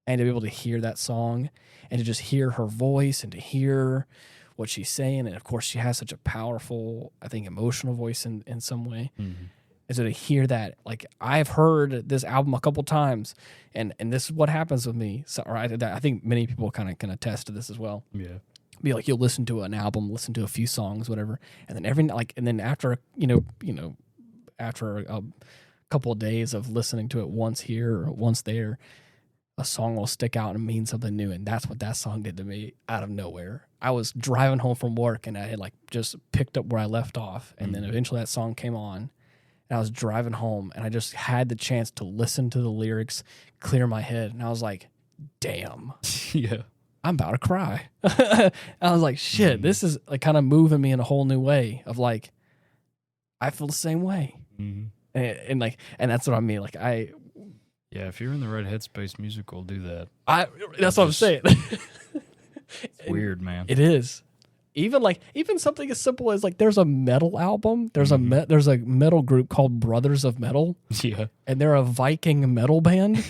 and to be able to hear that song, and to just hear her voice, and to hear what she's saying. And of course she has such a powerful, I think, emotional voice in some way. Mm-hmm. And so to hear that, like I've heard this album a couple times, and this is what happens with me. So, or I think many people kind of can attest to this as well. Yeah. Be like, you'll listen to an album, listen to a few songs, whatever. And then after, after a couple of days of listening to it once here or once there, a song will stick out and mean something new. And that's what that song did to me out of nowhere. I was driving home from work, and I had like just picked up where I left off. And then eventually that song came on, and I was driving home, and I just had the chance to listen to the lyrics, clear my head. And I was like, damn. Yeah. I'm about to cry. I was like, shit, this is like kind of moving me in a whole new way of like, I feel the same way. Mm-hmm. And that's what I mean. Like yeah, if you're in the right headspace, music will do that. That's what I'm saying. It's weird, man. It is. Even something as simple as like there's a metal album. There's a metal group called Brothers of Metal. Yeah. And they're a Viking metal band.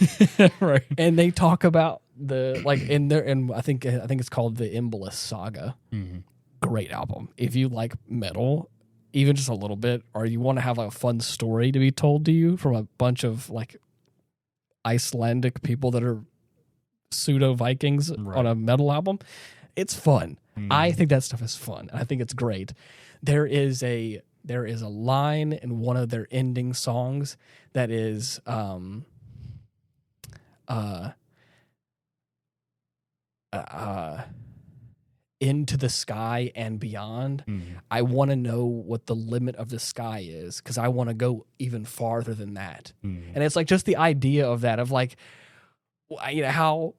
Right. And they talk about I think it's called the Embolus Saga. Mm-hmm. Great album. If you like metal, even just a little bit, or you want to have a fun story to be told to you from a bunch of like Icelandic people that are pseudo Vikings on a metal album, it's fun. I think that stuff is fun. I think it's great. There is a line in one of their ending songs that is into the sky and beyond. I want to know what the limit of the sky is because I want to go even farther than that. And it's like just the idea of that, of like, you know, how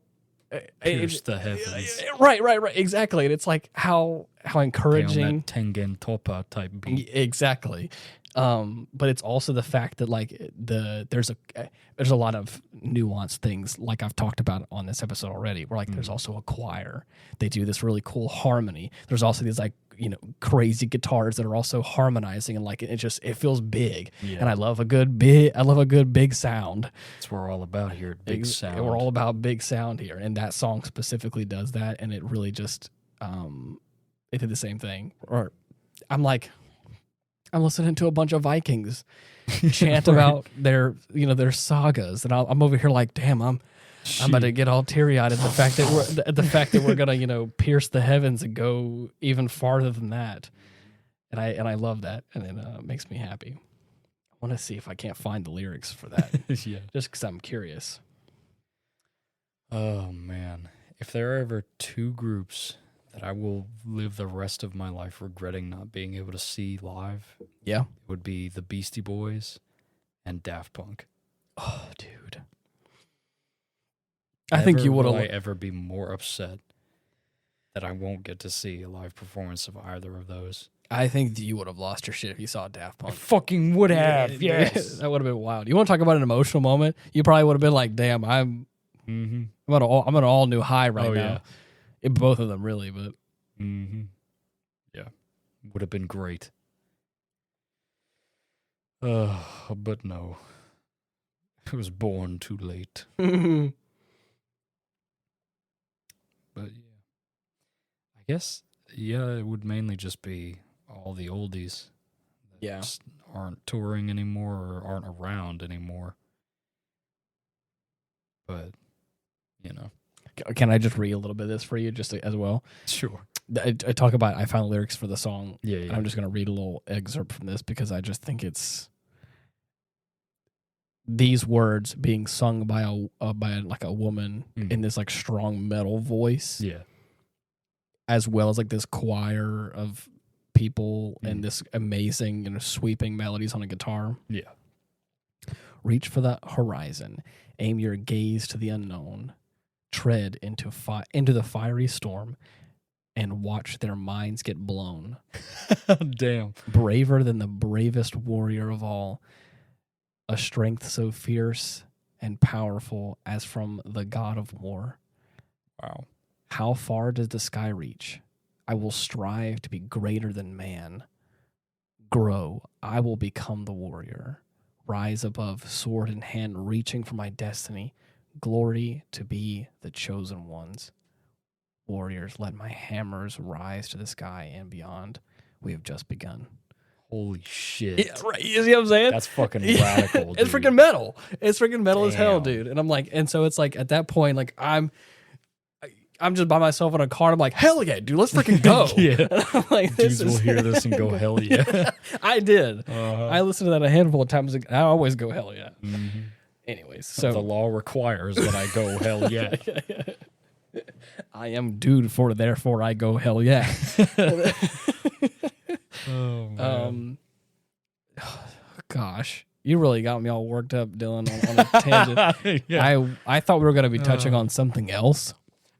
pierce the heavens. Right, exactly. And it's like how encouraging. Tengen Toppa type beat. Exactly. But it's also the fact that like there's a lot of nuanced things like I've talked about on this episode already, where like there's also a choir. They do this really cool harmony. There's also these like, you know, crazy guitars that are also harmonizing, and like it feels big. Yeah. And I love a good big sound. That's what we're all about here. Big sound. We're all about big sound here, and that song specifically does that, and it really just it did the same thing. Or I'm listening to a bunch of Vikings chant about their sagas, and I'm over here like, damn, I'm about to get all teary-eyed at the fact that we're gonna, you know, pierce the heavens and go even farther than that, and I love that, and it makes me happy. I want to see if I can't find the lyrics for that, yeah, just because I'm curious. Oh man, if there are ever two groups that I will live the rest of my life regretting not being able to see live, yeah, it would be the Beastie Boys and Daft Punk. Oh, dude. I think you would have. Will I ever be more upset that I won't get to see a live performance of either of those? I think you would have lost your shit if you saw Daft Punk. I fucking would have, yes. That would have been wild. You want to talk about an emotional moment? You probably would have been like, damn, I'm on an all new high right now. Yeah. Both of them, really, but yeah, would have been great. But no, I was born too late. But yeah, I guess it would mainly just be all the oldies that just aren't touring anymore or aren't around anymore. But you know. Can I just read a little bit of this for you just as well? Sure. I talk about, I found lyrics for the song. Yeah. And I'm just going to read a little excerpt from this because I just think it's these words being sung by a woman in this like strong metal voice. Yeah. As well as like this choir of people and this amazing, you know, sweeping melodies on a guitar. Yeah. Reach for the horizon. Aim your gaze to the unknown. Tread into the fiery storm and watch their minds get blown. Damn. Braver than the bravest warrior of all, a strength so fierce and powerful as from the god of war. Wow. How far does the sky reach? I will strive to be greater than man. Grow, I will become the warrior. Rise above, sword in hand, reaching for my destiny. Glory to be the chosen ones. Warriors, let my hammers rise to the sky and beyond. We have just begun. Holy shit. Yeah, right. You see what I'm saying? That's fucking radical, dude. It's freaking metal. It's freaking metal as hell, dude. And I'm like, and so it's like at that point, like I'm just by myself in a car. And I'm like, hell yeah, dude, let's freaking go. Yeah. And I'm like, dudes will hear this and go, hell yeah. I did. I listened to that a handful of times. I always go, hell yeah. Mm-hmm. Anyways, so the law requires that I go hell yeah. I am dude for therefore I go hell yeah. Oh man. Gosh, you really got me all worked up, Dylan, on a tangent. Yeah. I thought we were going to be touching on something else.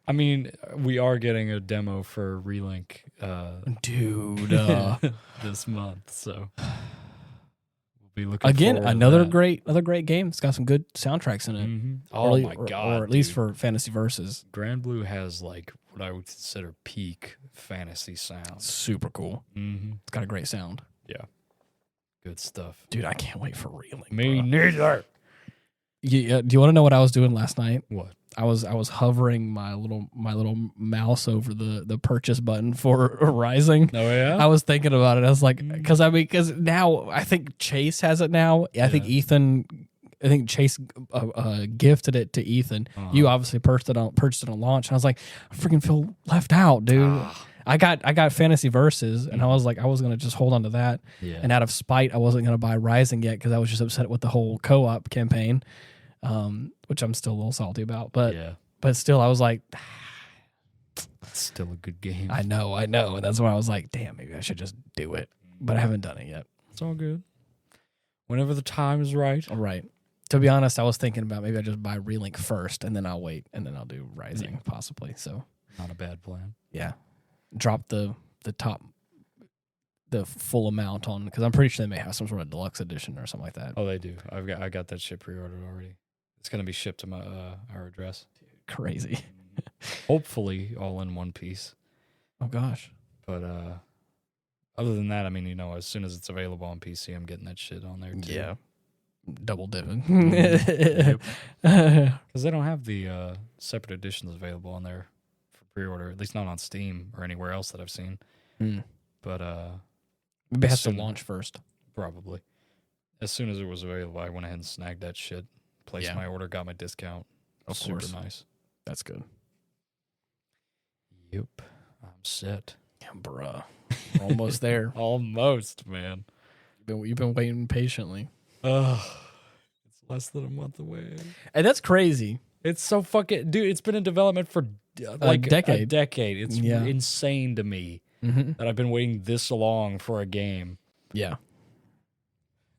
I mean, we are getting a demo for Relink, dude, this month, so. Be looking again, another great game. It's got some good soundtracks in it. Mm-hmm. Oh my god! Or at least for Fantasy Versus. Grand Blue has like what I would consider peak fantasy sound. Super cool. Mm-hmm. It's got a great sound. Yeah, good stuff, dude. I can't wait for Relink. Me neither. Do you want to know what I was doing last night? What? I was hovering my little mouse over the purchase button for Rising. Oh yeah. I was thinking about it. I was like, because now I think Chase has it now. I think Chase gifted it to Ethan. You obviously purchased it on launch, and I was like, I freaking feel left out, dude. I got Fantasy Versus, and I was like, I was gonna just hold on to that. Yeah. And out of spite, I wasn't gonna buy Rising yet because I was just upset with the whole co-op campaign, which I'm still a little salty about. But still, I was like, it's still a good game. I know, and that's why I was like, damn, maybe I should just do it. But I haven't done it yet. It's all good. Whenever the time is right. All right. To be honest, I was thinking about maybe I just buy Relink first, and then I'll wait, and then I'll do Rising possibly. So not a bad plan. Yeah. Drop the full amount on, because I'm pretty sure they may have some sort of deluxe edition or something like that. Oh, they do. I got that shit pre-ordered already. It's gonna be shipped to my our address. Dude, crazy. Hopefully, all in one piece. Oh gosh. But other than that, I mean, as soon as it's available on PC, I'm getting that shit on there too. Yeah. Double dipping. Because they don't have the separate editions available on there for pre-order, at least not on Steam or anywhere else that I've seen. But maybe it has to launch first. Probably. As soon as it was available, I went ahead and snagged that shit, placed my order, got my discount. Of course. Super nice. That's good. Yep. I'm set. Yeah, bruh. We're almost there. Almost, man. You've been waiting patiently. It's less than a month away. And that's crazy. It's so fucking... Dude, it's been in development for like a decade. It's insane to me that I've been waiting this long for a game. Yeah.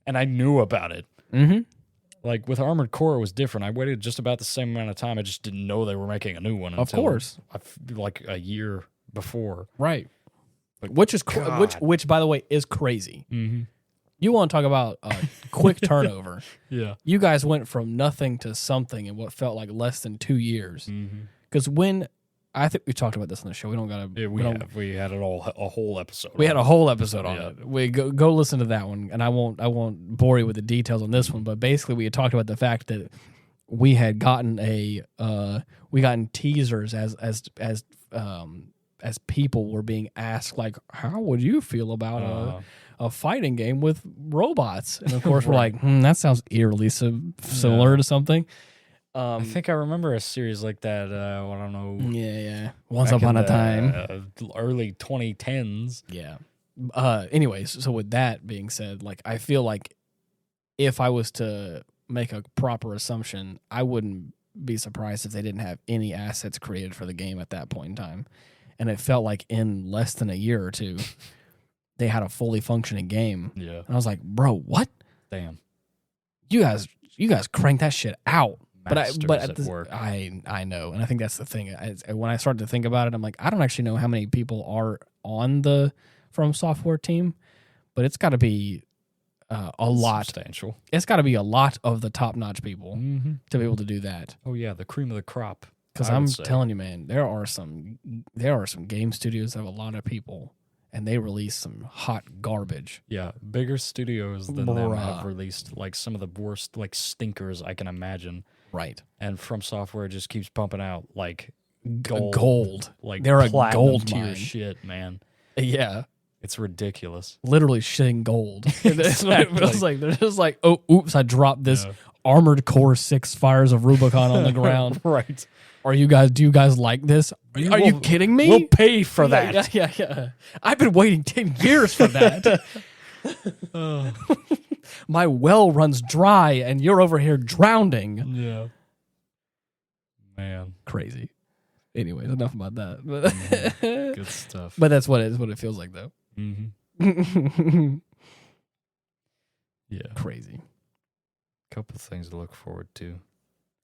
And I knew about it. Like, with Armored Core, it was different. I waited just about the same amount of time. I just didn't know they were making a new one until like a year before. Right. Like, which, by the way, is crazy. You want to talk about a quick turnover. Yeah. You guys went from nothing to something in what felt like less than 2 years. Because when... I think we talked about this on the show. We don't got to... Yeah, we had it all a whole episode. We had a whole episode on it. We go listen to that one, and I won't bore you with the details on this one. But basically, we had talked about the fact that we had gotten teasers as people were being asked, like, how would you feel about a fighting game with robots? And of course, we're like, that sounds eerily similar to something. I think I remember a series like that. I don't know. Yeah. Once upon a time, early 2010s. Yeah. Anyways, so with that being said, like, I feel like if I was to make a proper assumption, I wouldn't be surprised if they didn't have any assets created for the game at that point in time. And it felt like in less than a year or two, they had a fully functioning game. Yeah. And I was like, bro, what? Damn. You guys cranked that shit out. But work. I know, and I think that's the thing. When I started to think about it, I'm like, I don't actually know how many people are on the From Software team, but it's got to be a lot. Substantial. It's got to be a lot of the top-notch people to be able to do that. Oh yeah, the cream of the crop. Because I'm telling you, man, there are some game studios that have a lot of people, and they release some hot garbage. Yeah, bigger studios than them have released like some of the worst like stinkers I can imagine. Right. And From Software just keeps pumping out like gold. Like they're a gold tier mine. Shit, man. Yeah. It's ridiculous. Literally shitting gold. That's what it feels like. They're just like, oh, oops, I dropped this Armored Core 6 Fires of Rubicon on the ground. Right. Do you guys like this? Are you kidding me? We'll pay for that. Yeah. I've been waiting 10 years for that. My well runs dry and you're over here drowning. Yeah. Man. Crazy. Anyways, enough about that. Good stuff. But that's what it feels like, though. Yeah. Crazy. Couple things to look forward to.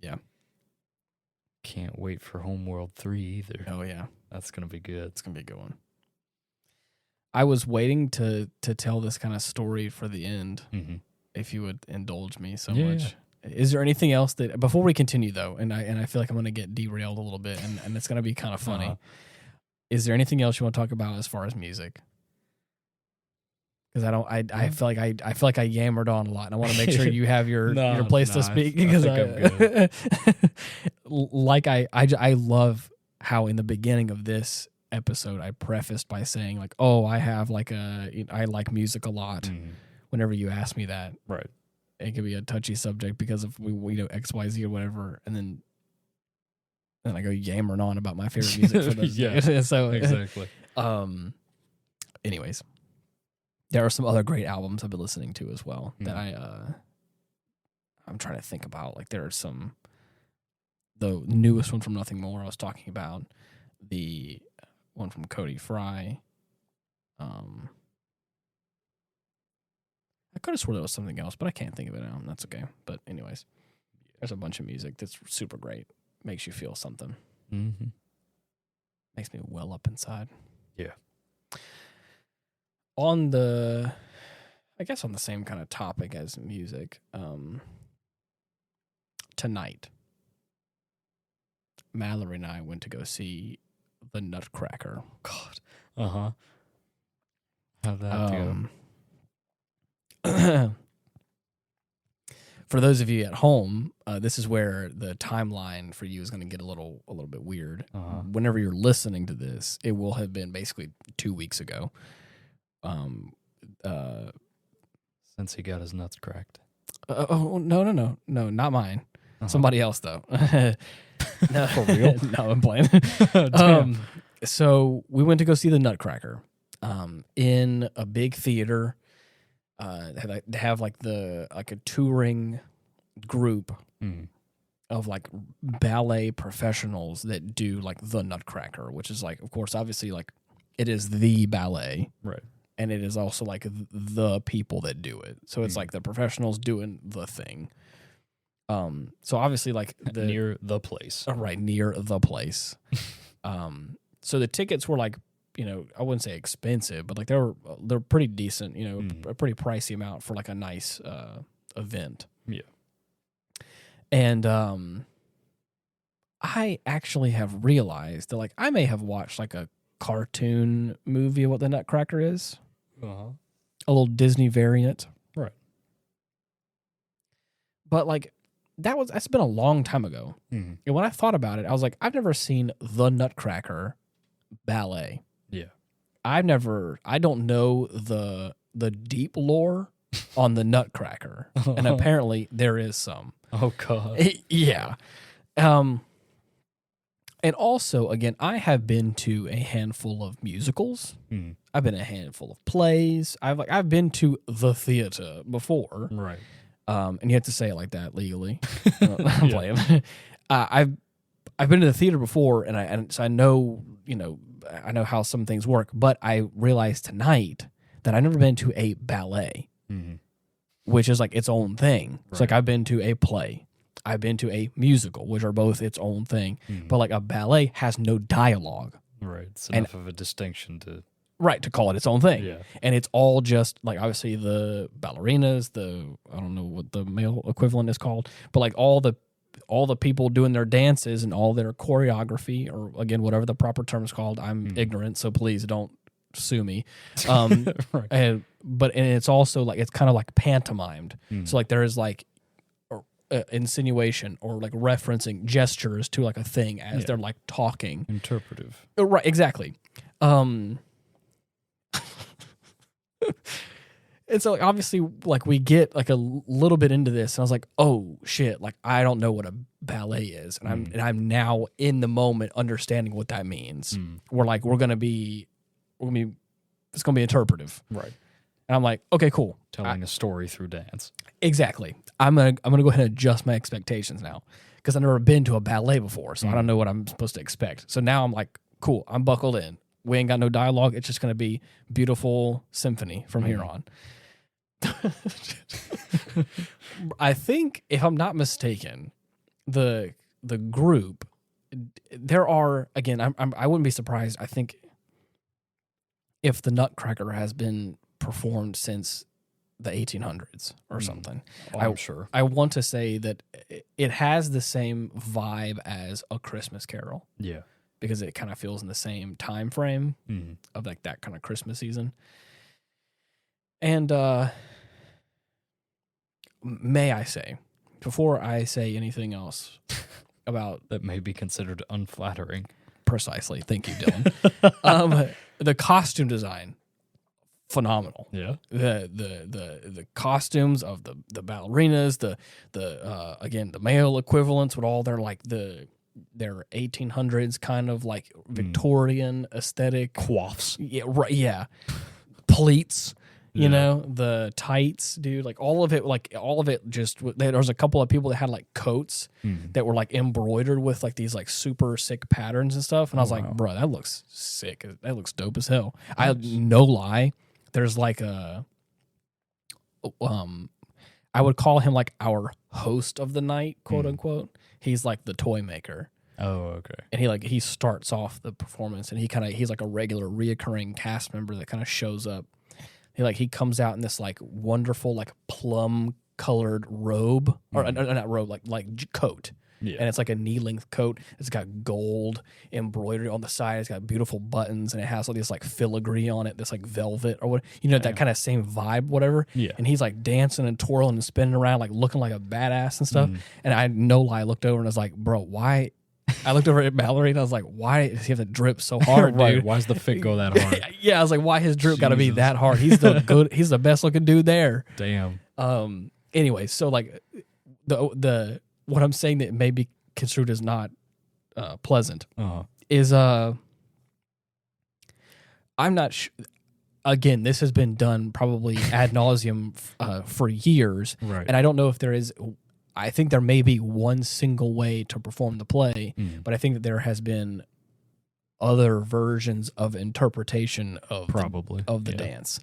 Yeah. Can't wait for Homeworld 3 either. Oh, yeah. That's going to be good. It's going to be a good one. I was waiting to tell this kind of story for the end, if you would indulge me so much. Yeah. Is there anything else that, before we continue though, and I feel like I'm going to get derailed a little bit, and it's going to be kind of funny. Is there anything else you want to talk about as far as music? Because I feel like I yammered on a lot, and I want to make sure you have your place to speak. Because like I love how in the beginning of this episode I prefaced by saying like, oh, I like music a lot. Whenever you ask me that, right, it could be a touchy subject because of we know XYZ or whatever, and then I go yammering on about my favorite music for those days. So exactly. Anyways, there are some other great albums I've been listening to as well that I'm trying to think about. Like there are the newest one from Nothing More I was talking about, the one from Cody Fry. I could have swore there was something else, but I can't think of it now. And that's okay. But anyways, there's a bunch of music that's super great. Makes you feel something. Mm-hmm. Makes me well up inside. Yeah. On the same kind of topic as music, tonight, Mallory and I went to go see the Nutcracker. God. Uh-huh. How'd that go? For those of you at home, this is where the timeline for you is going to get a little bit weird. Whenever you're listening to this, it will have been basically 2 weeks ago. Since he got his nuts cracked. No, not mine. Somebody else though. No, for real? No, I'm playing. So we went to go see the Nutcracker in a big theater. They have like a touring group of like ballet professionals that do like the Nutcracker, which is like, of course, obviously like it is the ballet, right? And it is also like the people that do it. So it's like the professionals doing the thing. So obviously like near the place, right? Near the place. So the tickets were like, I wouldn't say expensive, but like they're pretty decent, a pretty pricey amount for like a nice event. Yeah. And I actually have realized that like I may have watched like a cartoon movie of what the Nutcracker is. Uh-huh. A little Disney variant. Right. But like that's been a long time ago. And when I thought about it, I was like, I've never seen the Nutcracker ballet. Yeah. I don't know the deep lore on the Nutcracker. And apparently there is some. Oh God. Yeah. And also, again, I have been to a handful of musicals. I've been to a handful of plays. I've been to the theater before. Right. And you have to say it like that legally. I'm playing. I've been to the theater before, and so I know, I know how some things work. But I realized tonight that I've never been to a ballet, which is like its own thing. Right. It's like I've been to a play. I've been to a musical, which are both its own thing. But like a ballet has no dialogue. Right. It's enough of a distinction to call it its own thing. Yeah. And it's all just like obviously the ballerinas, I don't know what the male equivalent is called, but like all the people doing their dances and all their choreography, or again whatever the proper term is called. I'm ignorant, so please don't sue me. Right. But it's also like it's kind of like pantomimed. So like there is like insinuation or like referencing gestures to like a thing as they're like talking. Interpretive. Right, exactly. And so like, obviously like we get like a little bit into this and I was like, oh shit, like I don't know what a ballet is. And I'm now in the moment understanding what that means. We're like, it's gonna be interpretive. Right. And I'm like, okay, cool. Telling a story through dance. Exactly. I'm gonna go ahead and adjust my expectations now. Because I've never been to a ballet before, so I don't know what I'm supposed to expect. So now I'm like, cool, I'm buckled in. We ain't got no dialogue. It's just gonna be beautiful symphony from here on. I think, if I'm not mistaken, the group, there are, again, I wouldn't be surprised. I think if the Nutcracker has been performed since the 1800s or something. I'm sure. I want to say that it has the same vibe as A Christmas Carol. Yeah. Because it kind of feels in the same time frame of like that kind of Christmas season. And may I say, before I say anything else, about that may be considered unflattering. Precisely. Thank you, Dylan. The costume design, phenomenal. Yeah. The costumes of the ballerinas, the male equivalents with all their their 1800s kind of like Victorian aesthetic Coiffs. Yeah, right. Yeah, pleats. You know, the tights, dude. Like all of it. Just there was a couple of people that had like coats that were like embroidered with like these like super sick patterns and stuff. And I was like, bro, that looks sick. That looks dope as hell. Nice. No lie. There's like I would call him like our host of the night, quote unquote. He's like the toy maker. Oh, okay. And he starts off the performance, and he's like a regular reoccurring cast member that kind of shows up. He comes out in this like wonderful like plum colored robe or not robe like coat. Yeah. And it's like a knee-length coat. It's got gold embroidery on the side. It's got beautiful buttons, and it has all this like filigree on it, this like velvet or what, that kind of same vibe, whatever. Yeah. And he's like dancing and twirling and spinning around, like looking like a badass and stuff. And I no lie looked over and I was like, bro, why? I looked over at Mallory and I was like, why does he have to drip so hard, right, dude? Why's the fit go that hard? Yeah, I was like, why his drip got to be that hard? He's the best looking dude there. Damn. Anyway, so like the what I'm saying that may be construed as not pleasant is I'm not sure. Again, this has been done probably ad nauseum for years, right? And I don't know if there is. I think there may be one single way to perform the play, but I think that there has been other versions of interpretation of the dance.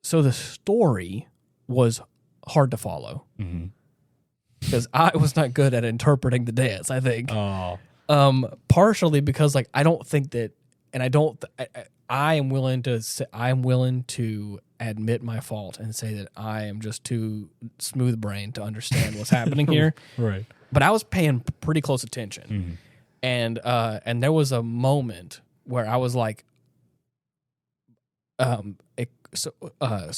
So the story was hard to follow because I was not good at interpreting the dance, I think. Partially because like I don't think that, and I am willing to admit my fault and say that I am just too smooth brained to understand what's happening here. Right. But I was paying pretty close attention. And there was a moment where I was like, so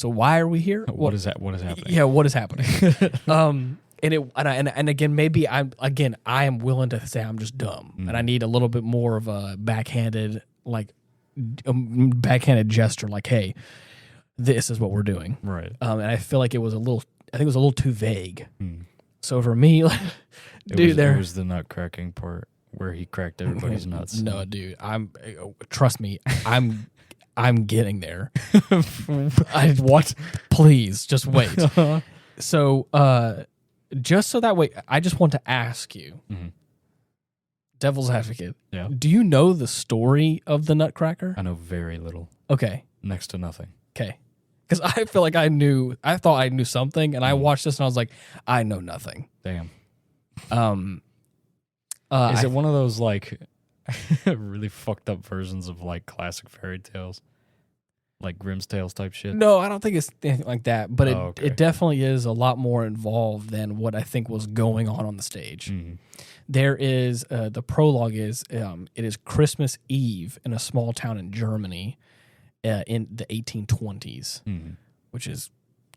why are we here? What is happening? Yeah, what is happening? And again, maybe I am willing to say I'm just dumb and I need a little bit more of a backhanded gesture, like, hey, this is what we're doing, right? And I feel like it was a little too vague. So for me, it was the nut cracking part where he cracked everybody's nuts. No, dude, trust me, I'm getting there. What? Please, just wait. So, just so that way, I just want to ask you, devil's advocate. Yeah. Do you know the story of the Nutcracker? I know very little. Okay. Next to nothing. Okay. Because I feel like I thought I knew something, and I watched this and I was like, I know nothing. Damn. Is it one of those like really fucked up versions of like classic fairy tales? Like Grimm's Tales type shit? No, I don't think it's anything like that, but it definitely is a lot more involved than what I think was going on the stage. There is, the prologue is, it is Christmas Eve in a small town in Germany in the 1820s, which is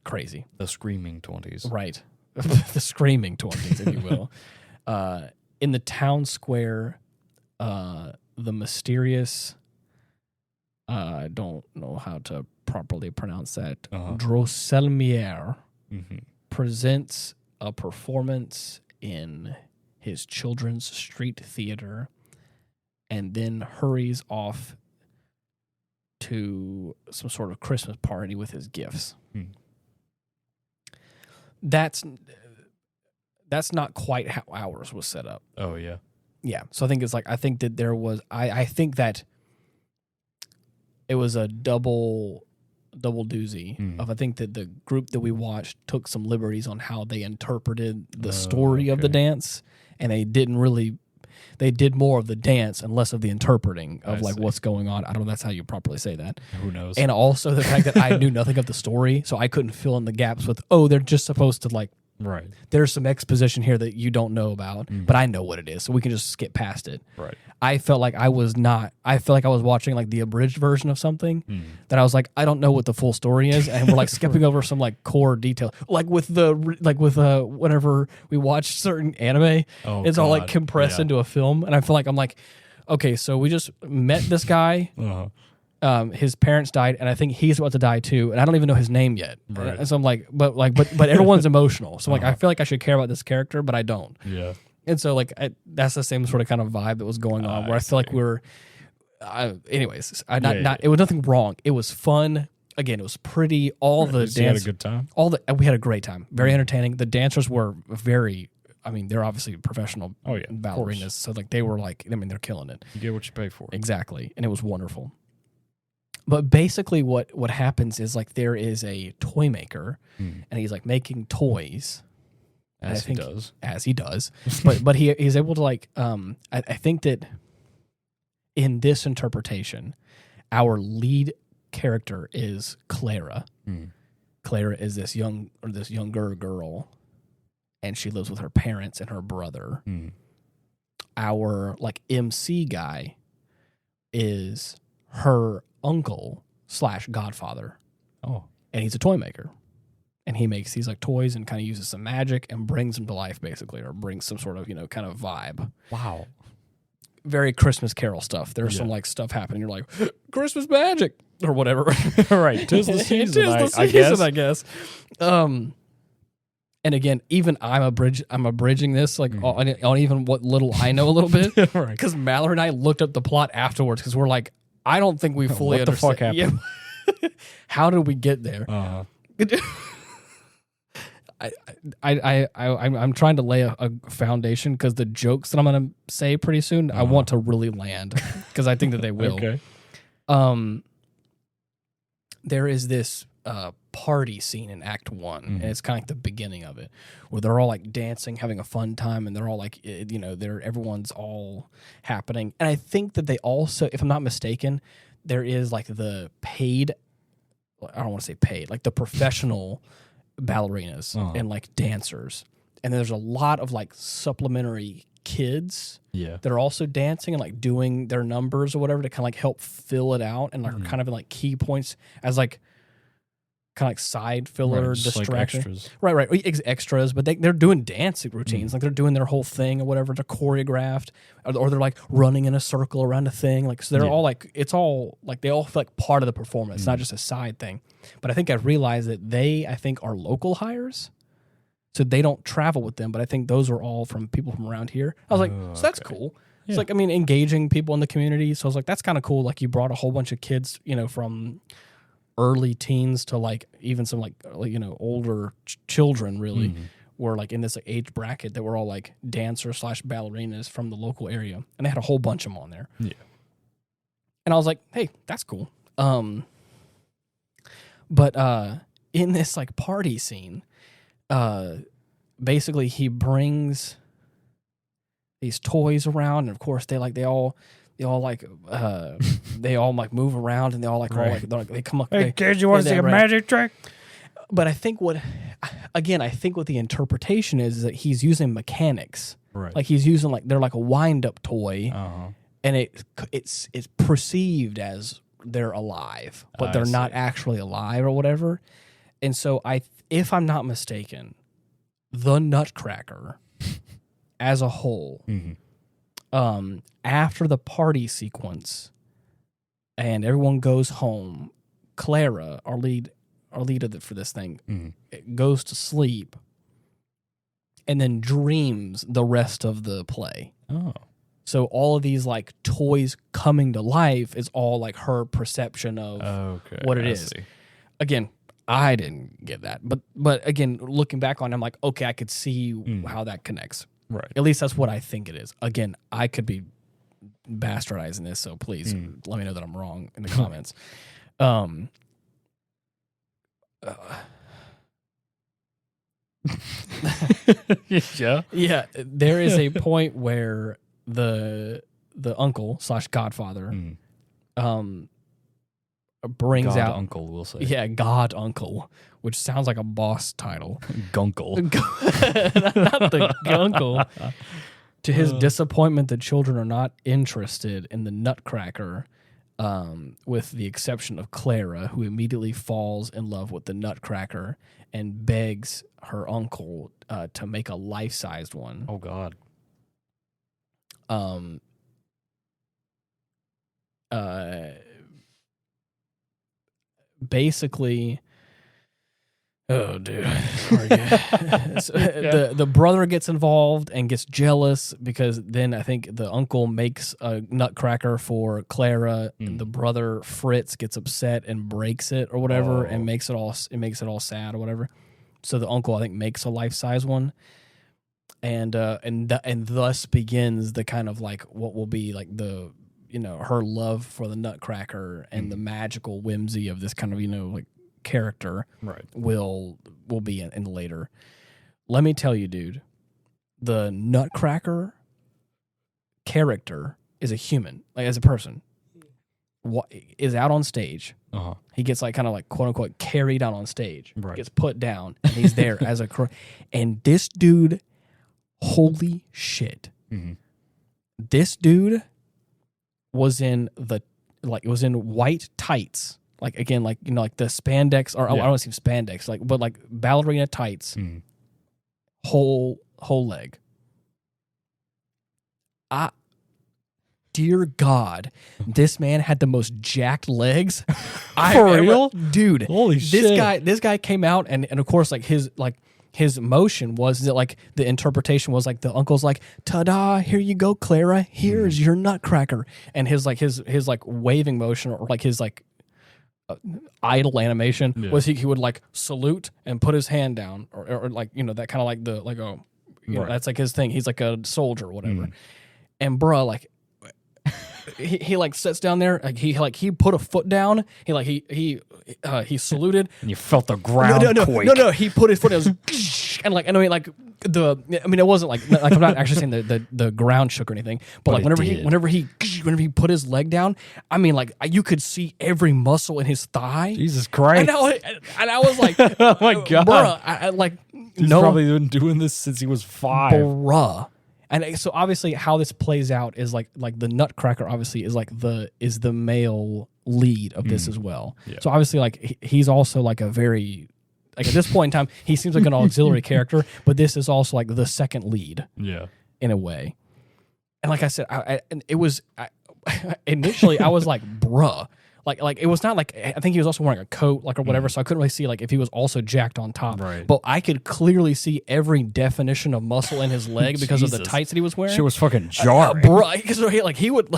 crazy. The screaming 20s. Right. The screaming 20s, if you will. In the town square, the mysterious... I don't know how to properly pronounce that. Drosselmier presents a performance in his children's street theater and then hurries off to some sort of Christmas party with his gifts. That's not quite how ours was set up. Oh, yeah. Yeah. So I think that there was, I think that it was a double doozy of, I think that the group that we watched took some liberties on how they interpreted the story of the dance, and they did more of the dance and less of the interpreting of what's going on. I don't know if that's how you properly say that. Who knows? And also the fact that I knew nothing of the story, so I couldn't fill in the gaps with, they're just supposed to like Right. There's some exposition here that you don't know about, but I know what it is, so we can just skip past it. Right. I felt like I was watching like the abridged version of something that I was like, I don't know what the full story is, and we're like skipping over some like core detail, like with whenever we watch certain anime, it's all like compressed into a film, and I feel like I'm like, okay, so we just met this guy. His parents died, and I think he's about to die too, and I don't even know his name yet. Right. And so I'm like, but everyone's emotional. So I'm like, I feel like I should care about this character, but I don't. Yeah. And so like that's the same sort of kind of vibe that was going on, where I feel like we're. Anyways, it was nothing wrong. It was fun. Again, it was pretty. All the dance. You had a good time. We had a great time. Very entertaining. The dancers were very. I mean, they're obviously professional ballerinas, so like they were like. I mean, they're killing it. You get what you pay for. Exactly, and it was wonderful. But basically what happens is like there is a toy maker and he's like making toys. As he does. but he's able to like I think that in this interpretation, our lead character is Clara. Clara is this younger girl, and she lives with her parents and her brother. Our like MC guy is her uncle / godfather. Oh. And he's a toy maker. And he makes these like toys and kind of uses some magic and brings them to life basically, or brings some sort of, kind of vibe. Wow. Very Christmas Carol stuff. There's some like stuff happening. You're like, Christmas magic or whatever. Right. 'Tis the season, I guess. And again, even I'm abridging this like on even what little I know a little bit. Because Mallory and I looked up the plot afterwards because we're like, I don't think we fully understand. What the fuck happened? Yeah. How did we get there? I'm trying to lay a foundation because the jokes that I'm going to say pretty soon, I want to really land because I think that they will. Okay. There is this party scene in Act 1, and it's kind of like the beginning of it, where they're all like dancing, having a fun time, and they're all like, everyone's all happening. And I think that they also, if I'm not mistaken, there is like the paid, I don't want to say paid, like the professional ballerinas and like dancers. And then there's a lot of like supplementary kids that are also dancing and like doing their numbers or whatever to kind of like help fill it out and like kind of like key points as like kind of like side filler distraction. Like right. Extras, but they're doing dancing routines. Like they're doing their whole thing or whatever. They're choreographed or they're like running in a circle around a thing. Like, so they're all like, it's all like, they all feel like part of the performance. It's not just a side thing. But I think I realized that I think are local hires. So they don't travel with them, but I think those are all from people from around here. I was like, so that's cool. Yeah. It's like, I mean, engaging people in the community. So I was like, that's kind of cool. Like you brought a whole bunch of kids, from early teens to like even some like older children really were like in this like age bracket that were all like dancers / ballerinas from the local area, and they had a whole bunch of them on there. Yeah, and I was like, hey, that's cool. But in this like party scene, basically he brings these toys around, and of course they all move around, and they all like they come up. Hey kids, you want to see a magic trick? But I think what the interpretation is that he's using mechanics. Right. Like he's using they're like a wind up toy, and it's perceived as they're alive, but they're not actually alive or whatever. And so if I'm not mistaken, the Nutcracker as a whole. After the party sequence and everyone goes home, Clara, our lead for this thing, goes to sleep and then dreams the rest of the play. Oh. So all of these like toys coming to life is all like her perception of what it is. See. Again, I didn't get that. But again, looking back on it, I'm like, okay, I could see how that connects. Right. At least that's what I think it is. Again, I could be bastardizing this, so please let me know that I'm wrong in the comments. Yeah. There is a point where the uncle / godfather brings God out uncle, we'll say. Yeah, God uncle which sounds like a boss title. Gunkle. Not the Gunkle. To his disappointment, the children are not interested in the Nutcracker, with the exception of Clara, who immediately falls in love with the Nutcracker and begs her uncle to make a life-sized one. Oh, God. Basically, oh dude, the brother gets involved and gets jealous because then I think the uncle makes a Nutcracker for Clara. And the brother Fritz gets upset and breaks it or whatever, and makes it all sad or whatever. So the uncle, I think, makes a life-size one. And thus begins the kind of like what will be like the, her love for the Nutcracker and the magical whimsy of this kind of, like character will be in later. Let me tell you, dude, the Nutcracker character is a human, like as a person, is out on stage. He gets like kind of like quote unquote carried out on stage, gets put down, and he's there as a and this dude. Holy shit. This dude was in white tights. Like, again, like, like the spandex, or I don't see spandex, but like ballerina tights, whole leg. Dear God, this man had the most jacked legs. For real? Dude. Holy shit. This guy came out and of course, like his motion was that like the interpretation was like the uncle's like, ta-da, here you go, Clara, here's your Nutcracker. And his waving motion or like his like idle animation was he would like salute and put his hand down or like, that kind of like the, like, that's like his thing. He's like a soldier or whatever. And bruh, like, he like sits down there, like he put a foot down. He saluted, and you felt the ground quake. No, he put his foot down, and like, and I mean, like it wasn't like I'm not actually saying the ground shook or anything, but like whenever he put his leg down, I mean, like you could see every muscle in his thigh. Jesus Christ! And I was like, oh my God, bruh, he's probably been doing this since he was 5, bruh. And so obviously how this plays out is like the Nutcracker obviously is like is the male lead of this as well. Yeah. So obviously like he's also like a very, like at this point in time, he seems like an auxiliary character, but this is also like the second lead. Yeah. In a way. And like I said, initially I was like, bruh. Like it was not like, I think he was also wearing a coat like or whatever, so I couldn't really see like if he was also jacked on top. Right. But I could clearly see every definition of muscle in his leg because of the tights that he was wearing. She was fucking jarring. Bro, because he would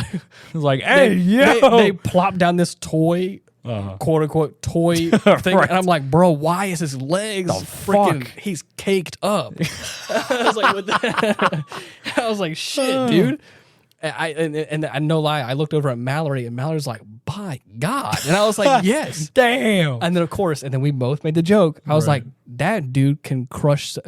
like, hey, they plop down this toy, quote unquote toy thing, and I'm like, bro, why is his legs freaking? He's caked up. I was like, shit, dude. And no lie, I looked over at Mallory, and Mallory's like, by God. And I was like, yes. Damn. And then, of course, we both made the joke. I was like, that dude can crack some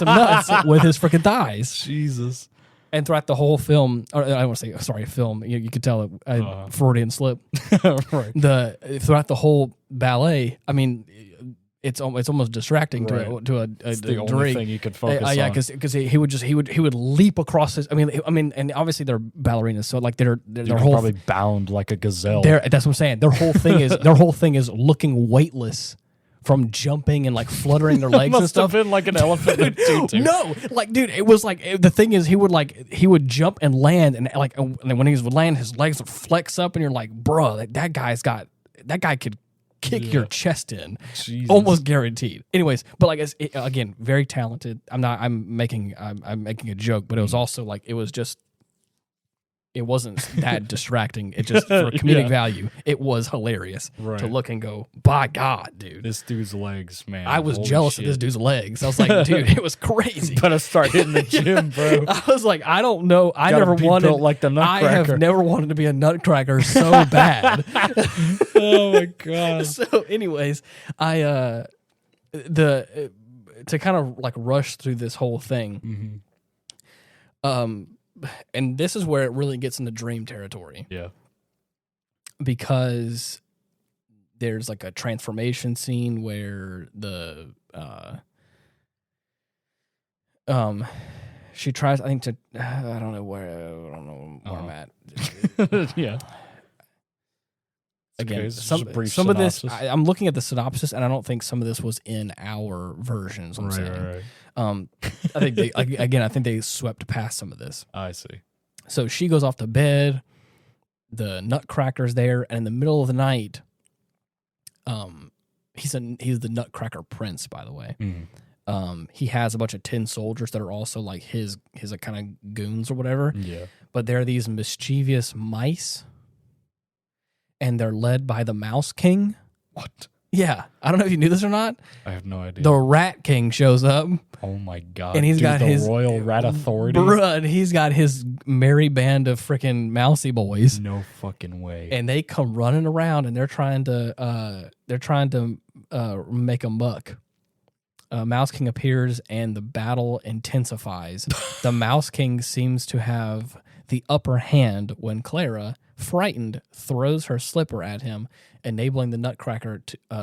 nuts with his freaking thighs. Jesus. And throughout the whole film, or I don't want to say, sorry, film, you could tell it, Freudian slip. Throughout the whole ballet, I mean, it's almost distracting to a the only thing you could focus on. Yeah, because he would leap across his. I mean, and obviously they're ballerinas, so like their whole probably bound like a gazelle. That's what I'm saying. Their whole thing is looking weightless from jumping and like fluttering their legs and stuff. Must have been like an elephant in a tutu. No, like dude, it was like the thing is he would jump and land and like and when he would land, his legs would flex up, and you're like, bro, that guy could kick your chest in. Jesus. Almost guaranteed. Anyways, but like again, very talented. I'm making a joke, but it was also like it wasn't that distracting. It just for comedic value, it was hilarious to look and go, by God, dude. This dude's legs, man. I was jealous of this dude's legs. I was like, dude, it was crazy. Better start hitting the gym, bro. I was like, I don't know. I never wanted like the Nutcracker. I have never wanted to be a Nutcracker so bad. Oh my God. So anyways, to kind of like rush through this whole thing. And this is where it really gets into dream territory. Yeah. Because there's like a transformation scene where she tries, I think, to I don't know where I'm at. Yeah. Again, okay, some of this, I'm looking at the synopsis, and I don't think some of this was in our versions. I'm saying, right. I think I think they swept past some of this. I see. So she goes off to bed. The Nutcracker's there, and in the middle of the night, he's the Nutcracker prince, by the way. He has a bunch of tin soldiers that are also like his kind of goons or whatever. Yeah. But they're these mischievous mice, and they're led by the Mouse King. What? Yeah. I don't know if you knew this or not. I have no idea. The Rat King shows up. Oh my God. And he's got the his Royal Rat Authority. Bruh, he's got his merry band of freaking mousy boys. No fucking way. And they come running around, and they're trying to make a muck. Mouse King appears, and the battle intensifies. The Mouse King seems to have the upper hand when Clara, frightened, throws her slipper at him, enabling the Nutcracker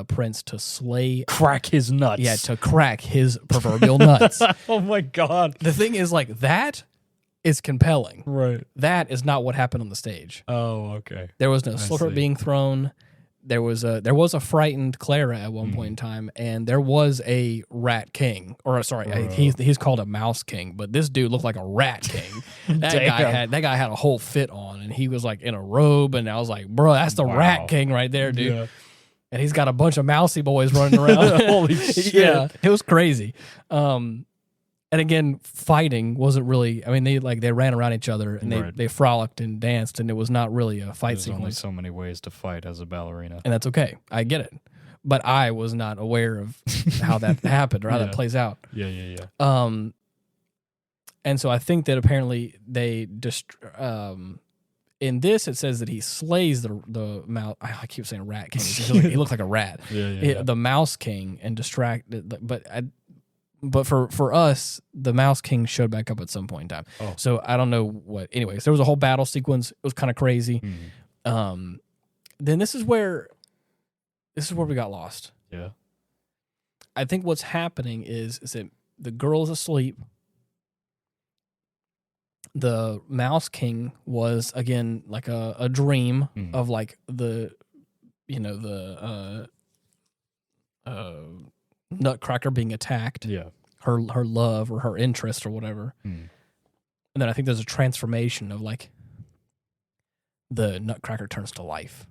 prince to crack his nuts. Yeah, to crack his proverbial nuts. Oh my God. The thing is, like, that is compelling. Right. That is not what happened on the stage. Oh, okay. There was no slipper being thrown. There was a frightened Clara at one point in time, and there was a Rat King, or sorry, he's called a Mouse King, but this dude looked like a Rat King. That guy had a whole fit on, and he was like in a robe, and I was like, bro, that's the Rat King right there, dude. Yeah. And he's got a bunch of mousy boys running around. Holy shit! Yeah, it was crazy. And again, fighting wasn't really. I mean, they ran around each other and they frolicked and danced, and it was not really a fight sequence. There's only so many ways to fight as a ballerina, and that's okay. I get it, but I was not aware of how that happened or how that plays out. Yeah. And so I think that apparently they in this it says that he slays the mouse. I keep saying Rat King. He looks like a rat. Yeah. The Mouse King and distracted, But for us, the Mouse King showed back up at some point in time. Oh. So I don't know what. Anyways, there was a whole battle sequence. It was kind of crazy. Then this is where we got lost. Yeah. I think what's happening is that the girl is asleep. The Mouse King was again like a dream of like the Nutcracker being attacked, her love or her interest or whatever, and then I think there's a transformation of like the Nutcracker turns to life,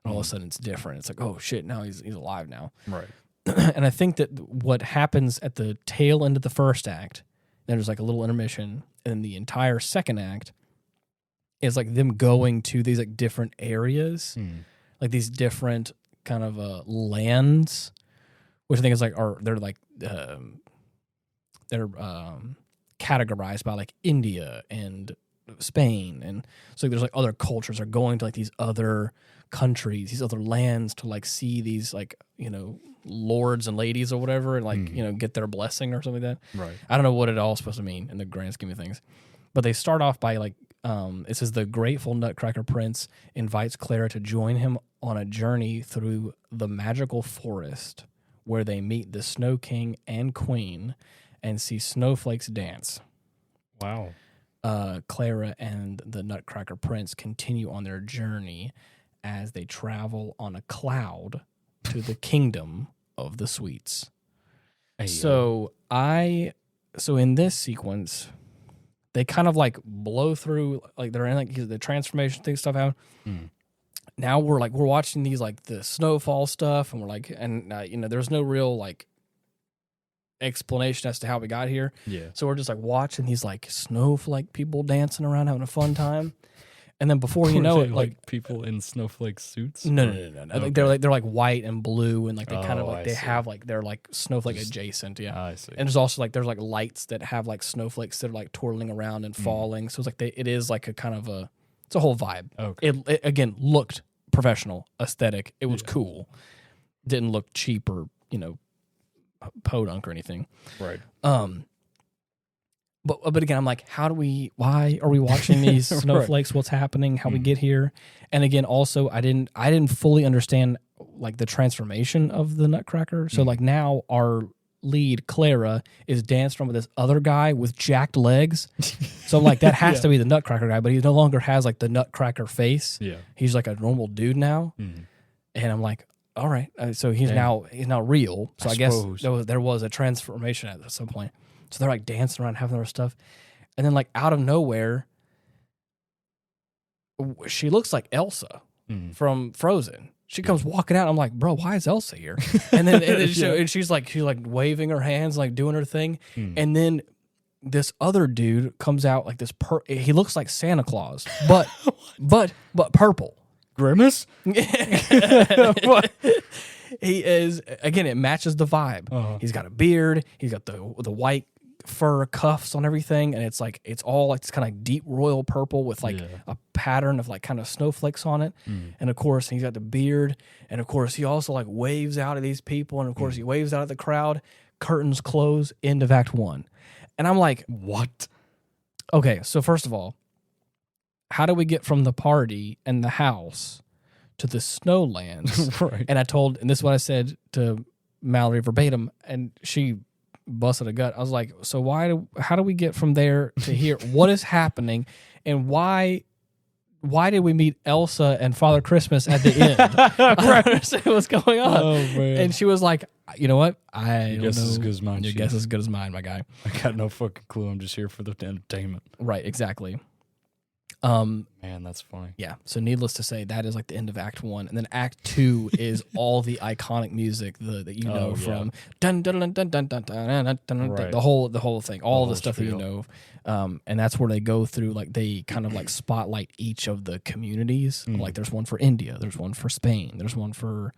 and all of a sudden it's different. It's like, oh shit, now he's alive now, right? And I think that what happens at the tail end of the first act, then there's like a little intermission, and then the entire second act is like them going to these like different areas, like these different kind of lands. Which I think is like, they're categorized by like India and Spain, and so there's like other cultures are going to like these other countries, these other lands to like see these like lords and ladies or whatever, and like get their blessing or something like that. Right. I don't know what it all is supposed to mean in the grand scheme of things, but they start off by like it says the grateful Nutcracker prince invites Clara to join him on a journey through the magical forest, where they meet the Snow King and Queen and see snowflakes dance. Wow. Clara and the Nutcracker Prince continue on their journey as they travel on a cloud to the kingdom of the sweets. Hey, so in this sequence, they kind of like blow through, like they're in like the transformation thing stuff out. Now we're watching these like the snowfall stuff, and we're like, there's no real like explanation as to how we got here. Yeah. So we're just like watching these like snowflake people dancing around having a fun time, and then before you know it, like people in snowflake suits. No. Okay. Like they're like white and blue, and like they kind of like have like they're like snowflake adjacent. Yeah. I see. And there's also like there's like lights that have like snowflakes that are like twirling around and falling. So it's like it is like a kind of it's a whole vibe. Okay. It again looked professional, aesthetic. It was cool. Didn't look cheap or podunk or anything. Right. But again, I'm like, why are we watching these snowflakes? What's happening? How we get here? And again, also, I didn't fully understand like the transformation of the Nutcracker. So like now our lead Clara is dancing with this other guy with jacked legs. So like that has to be the Nutcracker guy, but he no longer has like the Nutcracker face. Yeah. He's like a normal dude now. And I'm like, all right. So he's now real. So I guess there was a transformation at some point. So they're like dancing around, having their stuff. And then like out of nowhere, she looks like Elsa from Frozen. She comes walking out. I'm like, bro, why is Elsa here? And then and she's like waving her hands, like doing her thing. And then this other dude comes out like this. He looks like Santa Claus, but purple. Grimace? What? He is, again, it matches the vibe. He's got a beard. He's got the white fur cuffs on everything, and it's all like this kind of like deep royal purple with like a pattern of like kind of snowflakes on it. And of course he's got the beard, and of course he also like waves out at these people, and of course he waves out at the crowd. Curtains close, end of Act 1. And I'm like, what? Okay, so first of all, how do we get from the party and the house to the snowlands? Right. And this is what I said to Mallory verbatim, and she busted a gut. I was like, so how do we get from there to here? What is happening, and why did we meet Elsa and Father Christmas at the end? I don't understand what's going on. Oh, man. And she was like, you know what? Your guess is as good as mine. Your guess is as good as mine, my guy. I got no fucking clue. I'm just here for the entertainment. Right, exactly. Man, that's funny. Yeah. So needless to say, that is like the end of Act 1, and then Act 2 is all the iconic music that you know from dun dun dun dun dun dun dun dun dun, the whole thing, all the stuff that you know. And that's where they go through, like they kind of like spotlight each of the communities. Like there's one for India, there's one for Spain, there's one for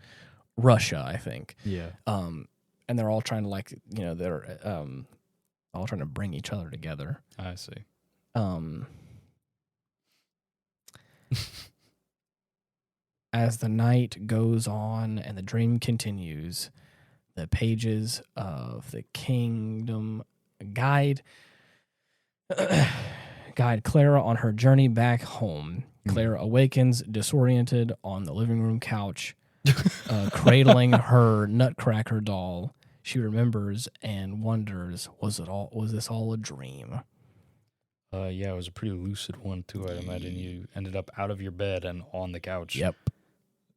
Russia, I think. Yeah. And they're all trying to like they're all trying to bring each other together. I see. As the night goes on and the dream continues, the pages of the kingdom guide Clara on her journey back home. Clara awakens disoriented on the living room couch, cradling her Nutcracker doll. She remembers and wonders, was this all a dream? Yeah, it was a pretty lucid one, too. I'd imagine you ended up out of your bed and on the couch. Yep.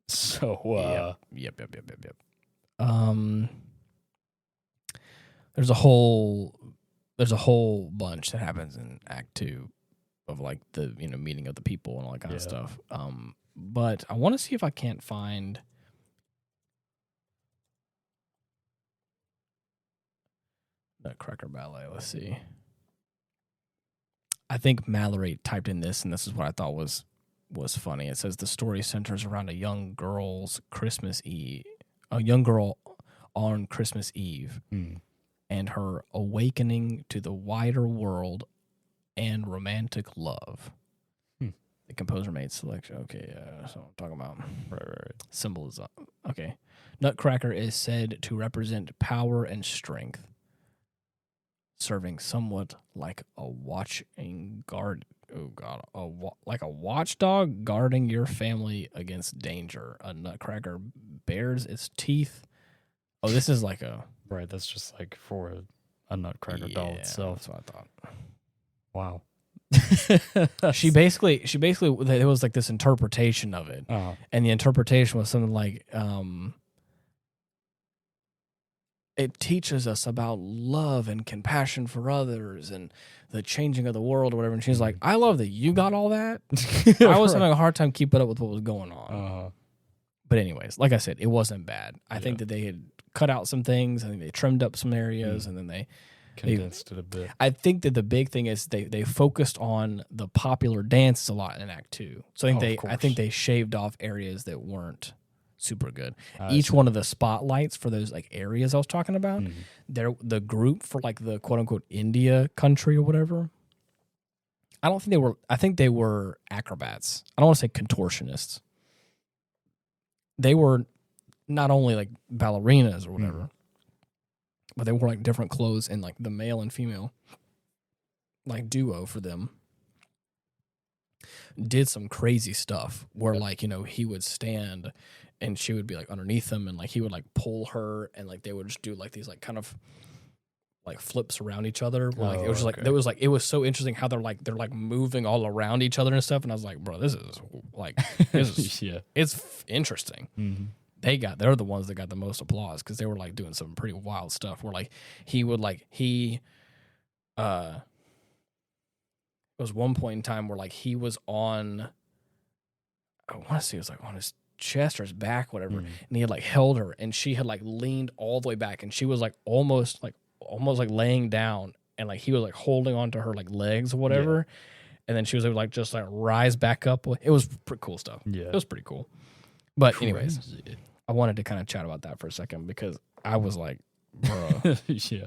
So, Yep. There's a whole bunch that happens in Act 2 of like the, meeting of the people and all that kind of stuff. But I want to see if I can't find Nutcracker Ballet. Let's see. I think Mallory typed in this, and this is what I thought was funny. It says the story centers around a young girl on Christmas Eve, and her awakening to the wider world and romantic love. The composer made selection. Okay, that's what I'm talking about. Right. Symbolism. Okay. Nutcracker is said to represent power and strength, serving somewhat like a like a watchdog guarding your family against danger. A Nutcracker bares its teeth. Oh, this is like a right. That's just like for a Nutcracker doll itself. That's what I thought. Wow. She basically there was like this interpretation of it, and the interpretation was something like it teaches us about love and compassion for others and the changing of the world or whatever. And she's like, I love that you got all that. I was having a hard time keeping up with what was going on. But anyways, like I said, it wasn't bad. I think that they had cut out some things. I think they trimmed up some areas, and then they condensed it a bit. I think that the big thing is they focused on the popular dances a lot in Act 2. So I think they shaved off areas that weren't super good. Each one of the spotlights for those like areas I was talking about, the group for like the quote unquote India country or whatever. I don't think they were. I think they were acrobats. I don't want to say contortionists. They were not only like ballerinas or whatever, but they wore like different clothes, and like the male and female like duo for them did some crazy stuff where like, he would stand and she would be like underneath him, and like he would like pull her, and like they would just do like these like kind of like flips around each other. Like it was just like it was so interesting how they're like moving all around each other and stuff. And I was like, bro, this is yeah, it's interesting. Mm-hmm. They're the ones that got the most applause because they were like doing some pretty wild stuff. Where like it was one point in time where like he was on, I want to say it was like on his chest or his back, whatever, and he had like held her, and she had like leaned all the way back, and she was like almost like laying down, and like he was like holding onto her like legs or whatever, and then she was able to like just like rise back up. It was pretty cool stuff. Yeah, it was pretty cool. But anyways, I wanted to kind of chat about that for a second because I was like, bro, yeah,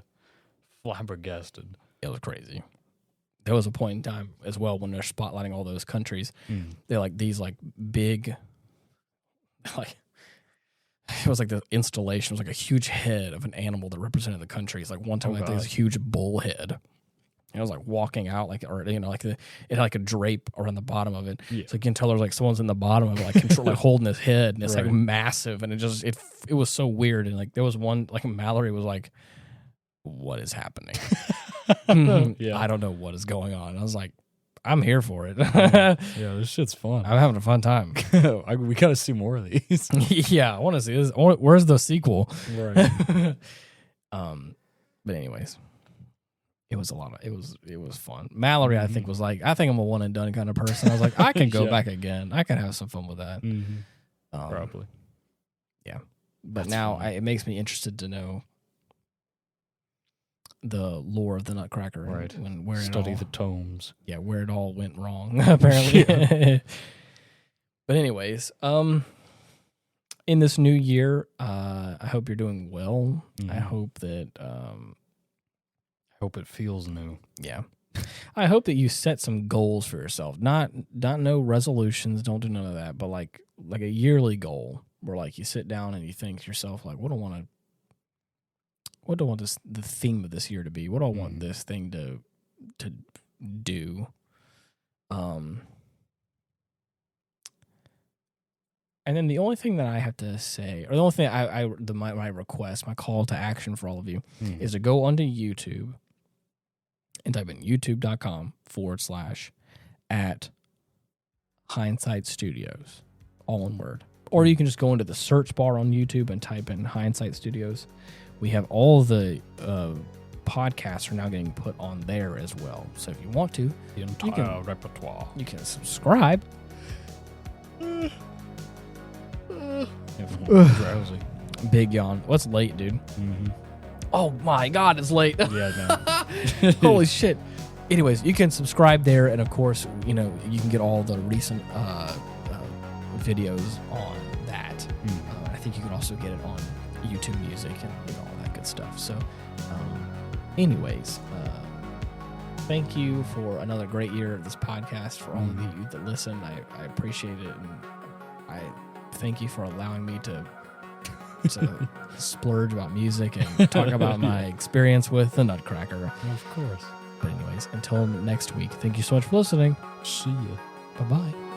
flabbergasted. It was crazy. There was a point in time as well when they're spotlighting all those countries. They're like these like big, like it was like the installation was like a huge head of an animal that represented the countries. Like one time, I think it was a huge bull head. And it was like walking out, like, or you know, like it had like a drape around the bottom of it. Yeah. So you can tell there's like someone's in the bottom of it, like like holding his head, and it's like massive, and it was so weird. And like there was one, like Mallory was like, "What is happening?" I don't know what is going on. I was like, I'm here for it. Yeah, this shit's fun. I'm having a fun time. We gotta see more of these. Yeah, I want to see this. Where's the sequel? Right. But anyways, it was it was fun. Mallory, I think, was like, I think I'm a one and done kind of person. I was like, I can go back again. I can have some fun with that. Probably. Yeah. But that's now it makes me interested to know the lore of the Nutcracker, right? And where study the tomes. Yeah, where it all went wrong, apparently. But anyways, in this new year, I hope you're doing well. I hope that I hope it feels new. Yeah. I hope that you set some goals for yourself. Not no resolutions, don't do none of that, but like a yearly goal where like you sit down and you think to yourself like, what do I want the theme of this year to be? What do I want this thing to do? And then the only thing that I have to say, or the only thing my request, my call to action for all of you is to go onto YouTube and type in youtube.com/@Hindsight Studios, all one word. Or you can just go into the search bar on YouTube and type in Hindsight Studios. We have all the podcasts are now getting put on there as well. So if you want to, the entire repertoire. You can subscribe. Drowsy. Big yawn. What's late, dude? Oh my God, it's late. Yeah, no. Holy shit. Anyways, you can subscribe there, and of course, you know, you can get all the recent videos on that. I think you can also get it on YouTube Music and all that good stuff. So, anyways, thank you for another great year of this podcast. For all of you that listen, I appreciate it, and I thank you for allowing me to splurge about music and talk about my experience with the Nutcracker. Of course. But anyways, until next week, thank you so much for listening. See ya. Bye-bye.